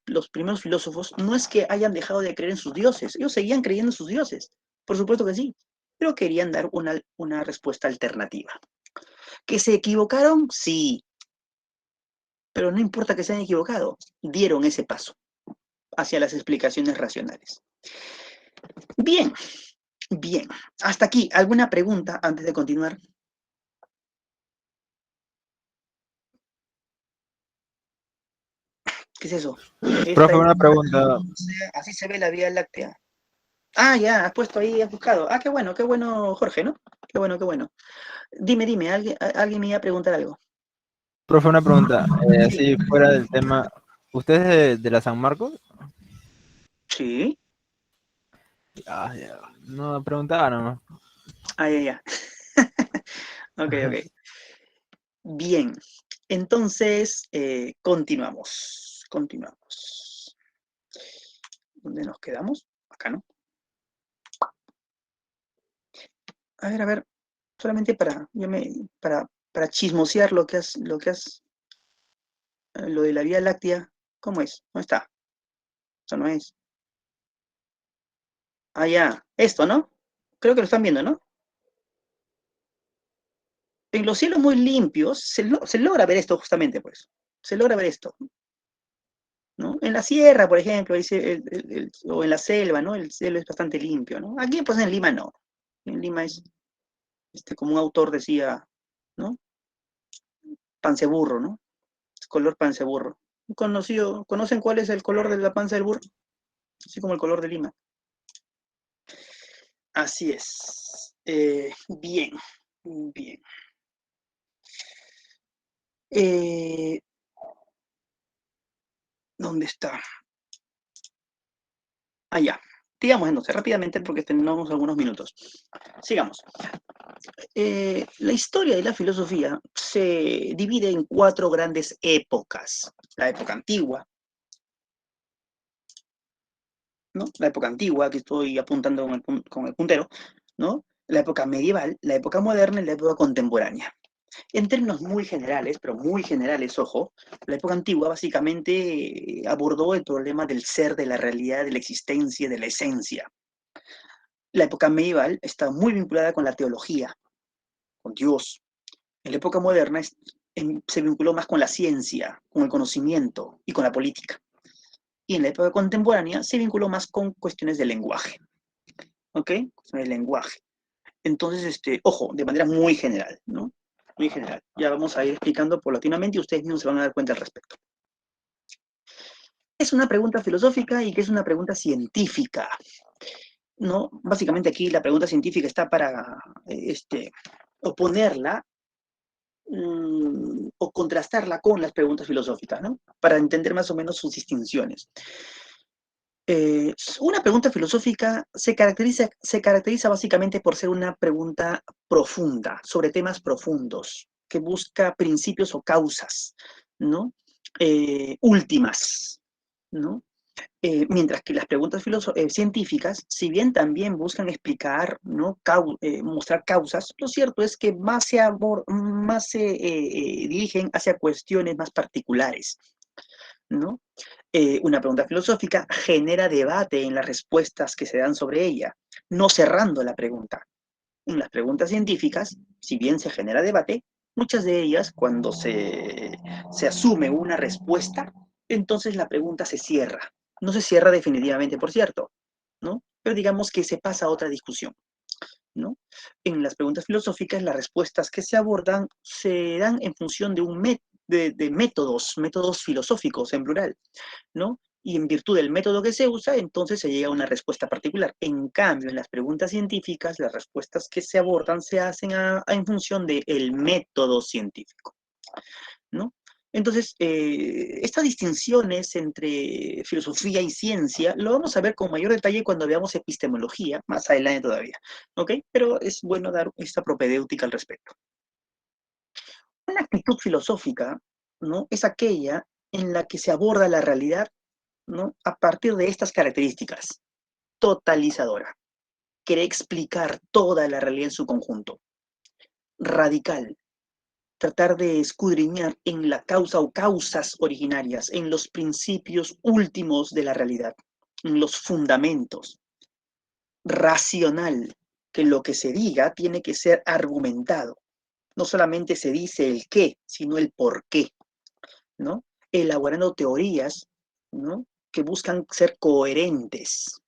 [SPEAKER 1] los primeros filósofos, no es que hayan dejado de creer en sus dioses, ellos seguían creyendo en sus dioses, por supuesto que sí, pero querían dar una respuesta alternativa. ¿Que se equivocaron? Sí, pero no importa que se hayan equivocado, dieron ese paso hacia las explicaciones racionales. Bien, bien. Hasta aquí, ¿alguna pregunta antes de continuar? ¿Qué es eso? Esta
[SPEAKER 3] Profe,
[SPEAKER 1] es
[SPEAKER 3] una pregunta.
[SPEAKER 1] así se ve la Vía Láctea. Ah, ya, has puesto ahí, has buscado. Ah, qué bueno, Jorge, ¿no? Qué bueno, qué bueno. Dime, alguien me iba a preguntar algo.
[SPEAKER 3] Profe, una pregunta.
[SPEAKER 1] Sí.
[SPEAKER 3] Así fuera del tema. ¿Usted es de la San Marcos?
[SPEAKER 1] Sí.
[SPEAKER 3] Ah, ya. No, preguntaba nomás.
[SPEAKER 1] Ah, ya. Ok, ok. Bien. Entonces, continuamos. Continuamos. ¿Dónde nos quedamos? Acá, ¿no? A ver, solamente para chismosear lo de la Vía Láctea, ¿cómo es? ¿Dónde está? Eso no es. Ah, ya, esto, ¿no? Creo que lo están viendo, ¿no? En los cielos muy limpios se logra ver esto justamente, pues. Se logra ver esto, ¿no? En la sierra, por ejemplo, o en la selva, ¿no? El cielo es bastante limpio, ¿no? Aquí, pues en Lima no. En Lima es, como un autor decía, ¿no? Panceburro, ¿no? Color panceburro. ¿Conocen cuál es el color de la panza del burro? Así como el color de Lima. Así es. Bien, bien. Eh, ¿Dónde está? Allá. Digamos entonces, rápidamente, porque tenemos algunos minutos. Sigamos. La historia de la filosofía se divide en 4 grandes épocas. La época antigua, ¿no? La época antigua, que estoy apuntando con el puntero, ¿no? La época medieval, la época moderna y la época contemporánea. En términos muy generales, pero muy generales, ojo, la época antigua básicamente abordó el problema del ser, de la realidad, de la existencia, de la esencia. La época medieval está muy vinculada con la teología, con Dios. En la época moderna se vinculó más con la ciencia, con el conocimiento y con la política. Y en la época contemporánea se vinculó más con cuestiones del lenguaje. ¿Ok? Cuestiones del lenguaje. Entonces, ojo, de manera muy general, ¿no? Muy general. Ya vamos a ir explicando paulatinamente y ustedes mismos se van a dar cuenta al respecto. Es una pregunta filosófica y que es una pregunta científica, ¿no? Básicamente aquí la pregunta científica está para oponerla o contrastarla con las preguntas filosóficas, ¿no? Para entender más o menos sus distinciones. Una pregunta filosófica se caracteriza básicamente por ser una pregunta profunda, sobre temas profundos, que busca principios o causas, ¿no? Últimas, ¿no? Mientras que las preguntas científicas, si bien también buscan explicar, ¿no? Mostrar causas, lo cierto es que más se dirigen hacia cuestiones más particulares, ¿no? Una pregunta filosófica genera debate en las respuestas que se dan sobre ella, no cerrando la pregunta. En las preguntas científicas, si bien se genera debate, muchas de ellas, cuando se asume una respuesta, entonces la pregunta se cierra. No se cierra definitivamente, por cierto, ¿no? Pero digamos que se pasa a otra discusión, ¿no? En las preguntas filosóficas, las respuestas que se abordan se dan en función de métodos filosóficos en plural, ¿no? Y en virtud del método que se usa, entonces se llega a una respuesta particular. En cambio, en las preguntas científicas, las respuestas que se abordan se hacen en función del método científico, ¿no? Entonces, estas distinciones entre filosofía y ciencia lo vamos a ver con mayor detalle cuando veamos epistemología, más adelante todavía, ¿ok? Pero es bueno dar esta propedéutica al respecto. Una actitud filosófica, ¿no? Es aquella en la que se aborda la realidad, ¿no? A partir de estas características. Totalizadora. Quiere explicar toda la realidad en su conjunto. Radical. Tratar de escudriñar en la causa o causas originarias, en los principios últimos de la realidad, en los fundamentos. Racional. Que lo que se diga tiene que ser argumentado. No solamente se dice el qué, sino el por qué, ¿no? Elaborando teorías, ¿no? Que buscan ser coherentes,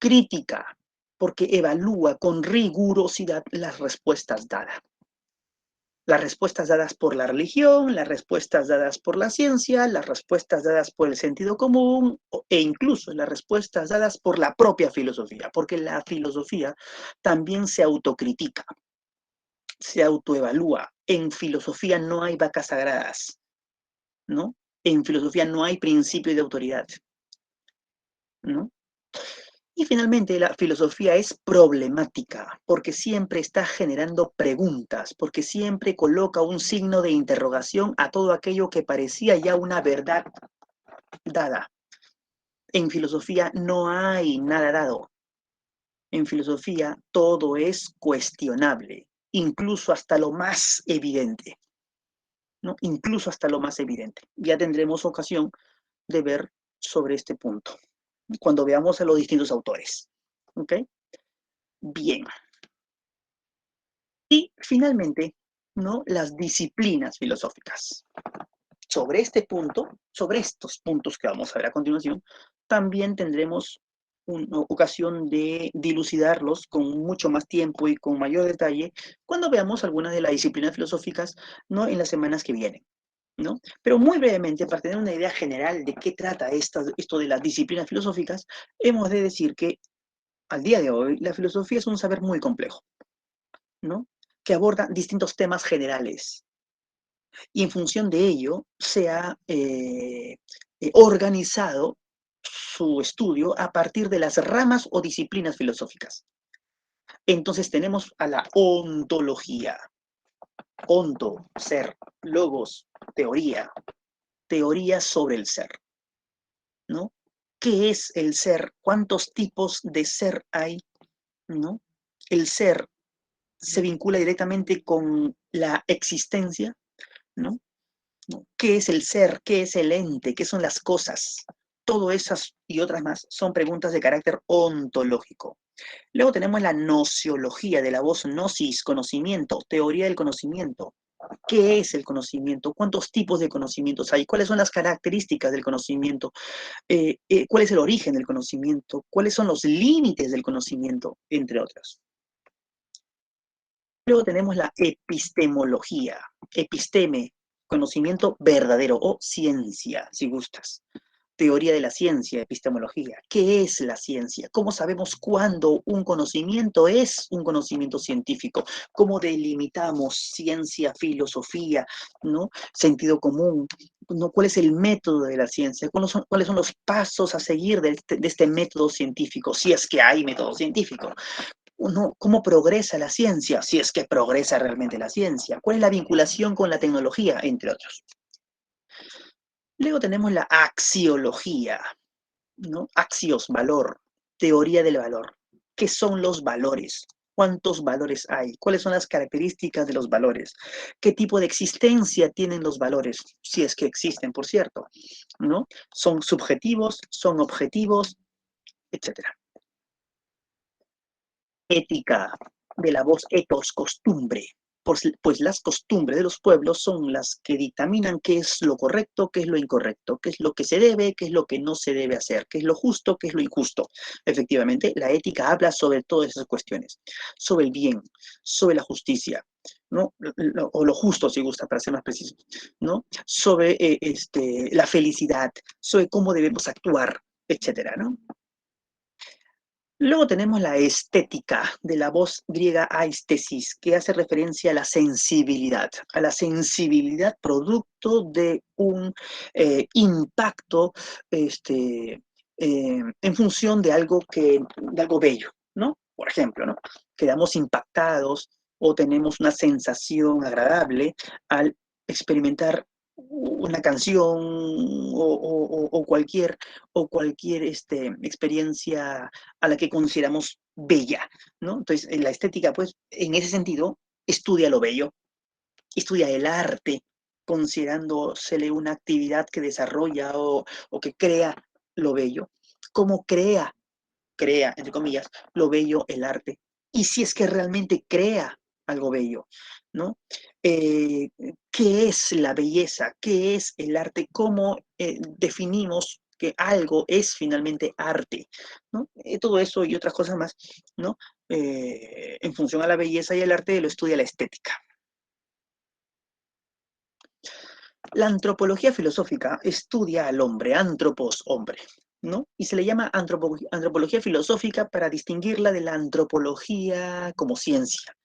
[SPEAKER 1] crítica, porque evalúa con rigurosidad las respuestas dadas. Las respuestas dadas por la religión, las respuestas dadas por la ciencia, las respuestas dadas por el sentido común e incluso las respuestas dadas por la propia filosofía, porque la filosofía también se autocritica, se autoevalúa. En filosofía no hay vacas sagradas, ¿no? En filosofía no hay principio de autoridad, ¿no? Y finalmente la filosofía es problemática, porque siempre está generando preguntas, porque siempre coloca un signo de interrogación a todo aquello que parecía ya una verdad dada. En filosofía no hay nada dado. En filosofía todo es cuestionable, incluso hasta lo más evidente, ¿no? Incluso hasta lo más evidente. Ya tendremos ocasión de ver sobre este punto, cuando veamos a los distintos autores. ¿Ok? Bien. Y finalmente, ¿no? Las disciplinas filosóficas. Sobre este punto, sobre estos puntos que vamos a ver a continuación, también tendremos una ocasión de dilucidarlos con mucho más tiempo y con mayor detalle cuando veamos algunas de las disciplinas filosóficas, ¿no? En las semanas que vienen, ¿no? Pero muy brevemente, para tener una idea general de qué trata esto de las disciplinas filosóficas, hemos de decir que al día de hoy la filosofía es un saber muy complejo, ¿no? Que aborda distintos temas generales. Y en función de ello se ha organizado su estudio a partir de las ramas o disciplinas filosóficas. Entonces tenemos a la ontología. Onto, ser, logos, teoría. Teoría sobre el ser, ¿no? ¿Qué es el ser? ¿Cuántos tipos de ser hay? ¿No? El ser se vincula directamente con la existencia, ¿no? ¿Qué es el ser? ¿Qué es el ente? ¿Qué son las cosas? Todas esas y otras más son preguntas de carácter ontológico. Luego tenemos la nociología, de la voz gnosis, conocimiento, teoría del conocimiento. ¿Qué es el conocimiento? ¿Cuántos tipos de conocimientos hay? ¿Cuáles son las características del conocimiento? ¿Cuál es el origen del conocimiento? ¿Cuáles son los límites del conocimiento? Entre otros. Luego tenemos la epistemología. Episteme, conocimiento verdadero o ciencia, si gustas. Teoría de la ciencia, epistemología. ¿Qué es la ciencia? ¿Cómo sabemos cuándo un conocimiento es un conocimiento científico? ¿Cómo delimitamos ciencia, filosofía, ¿no? Sentido común, ¿no? ¿Cuál es el método de la ciencia? ¿Cuáles son los pasos a seguir de este método científico? Si es que hay método científico. ¿Cómo progresa la ciencia? Si es que progresa realmente la ciencia. ¿Cuál es la vinculación con la tecnología? Entre otros. Luego tenemos la axiología, ¿no? Axios, valor, teoría del valor. ¿Qué son los valores? ¿Cuántos valores hay? ¿Cuáles son las características de los valores? ¿Qué tipo de existencia tienen los valores? Si es que existen, por cierto, ¿no? ¿Son subjetivos? ¿Son objetivos? Etcétera. Ética, de la voz ethos, costumbre. Pues las costumbres de los pueblos son las que dictaminan qué es lo correcto, qué es lo incorrecto, qué es lo que se debe, qué es lo que no se debe hacer, qué es lo justo, qué es lo injusto. Efectivamente, la ética habla sobre todas esas cuestiones, sobre el bien, sobre la justicia, ¿no? O lo justo, si gusta, para ser más preciso, ¿no? Sobre la felicidad, sobre cómo debemos actuar, etcétera, ¿no? Luego tenemos la estética, de la voz griega aistesis, que hace referencia a la sensibilidad producto de un impacto en función de algo bello, ¿no? Por ejemplo, ¿no? Quedamos impactados o tenemos una sensación agradable al experimentar una canción o cualquier experiencia a la que consideramos bella, ¿no? Entonces, la estética, pues, en ese sentido, estudia lo bello, estudia el arte, considerándosele una actividad que desarrolla o que crea lo bello. ¿Cómo crea, entre comillas, lo bello el arte? Y si es que realmente crea algo bello, ¿no? ¿Qué es la belleza? ¿Qué es el arte? ¿Cómo definimos que algo es finalmente arte, ¿no? Todo eso y otras cosas más, ¿no? En función a la belleza y el arte lo estudia la estética. La antropología filosófica estudia al hombre, antropos, hombre, ¿no? Y se le llama antropología filosófica para distinguirla de la antropología como ciencia.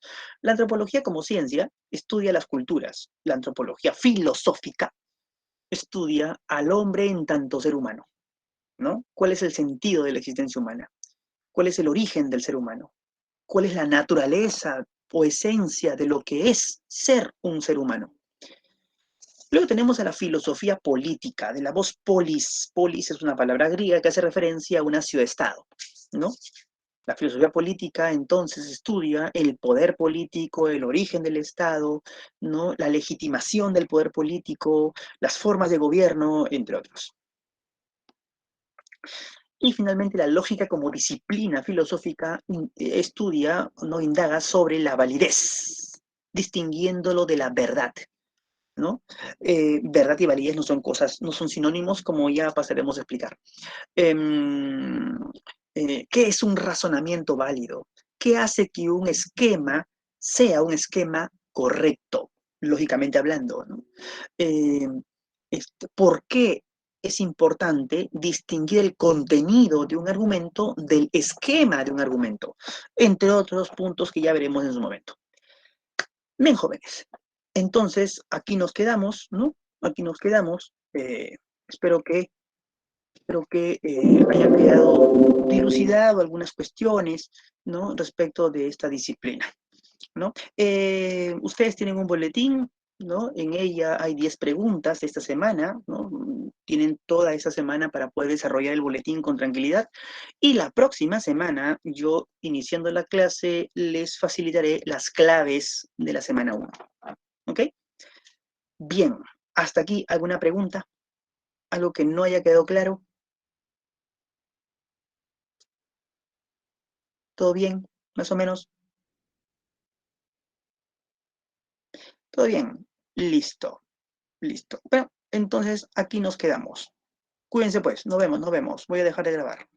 [SPEAKER 1] La antropología como ciencia estudia las culturas. La antropología filosófica estudia al hombre en tanto ser humano, ¿no? ¿Cuál es el sentido de la existencia humana? ¿Cuál es el origen del ser humano? ¿Cuál es la naturaleza o esencia de lo que es ser un ser humano? Luego tenemos a la filosofía política, de la voz polis. Polis es una palabra griega que hace referencia a una ciudad-estado, ¿no? La filosofía política entonces estudia el poder político, el origen del Estado, ¿no? La legitimación del poder político, las formas de gobierno, entre otros. Y finalmente la lógica como disciplina filosófica estudia, no indaga sobre la validez, distinguiéndolo de la verdad, ¿no? Verdad y validez no son cosas, no son sinónimos, como ya pasaremos a explicar. ¿Qué es un razonamiento válido? ¿Qué hace que un esquema sea un esquema correcto, lógicamente hablando, ¿no? ¿Por qué es importante distinguir el contenido de un argumento del esquema de un argumento? Entre otros puntos que ya veremos en su momento. Bien, jóvenes. Entonces, aquí nos quedamos, ¿no? Aquí nos quedamos. Espero que haya quedado dilucidado algunas cuestiones, ¿no? Respecto de esta disciplina, ¿no? Ustedes tienen un boletín, ¿no? En ella hay 10 preguntas de esta semana, ¿no? Tienen toda esa semana para poder desarrollar el boletín con tranquilidad. Y la próxima semana, yo, iniciando la clase, les facilitaré las claves de la semana 1. ¿Ok? Bien, hasta aquí, ¿alguna pregunta? ¿Algo que no haya quedado claro? ¿Todo bien? ¿Más o menos? ¿Todo bien? Listo, listo. Bueno, entonces aquí nos quedamos. Cuídense pues, nos vemos, nos vemos. Voy a dejar de grabar.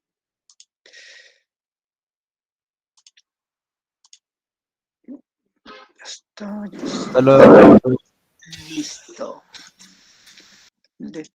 [SPEAKER 1] Ya está, ya está.
[SPEAKER 3] Hasta luego.
[SPEAKER 1] Listo.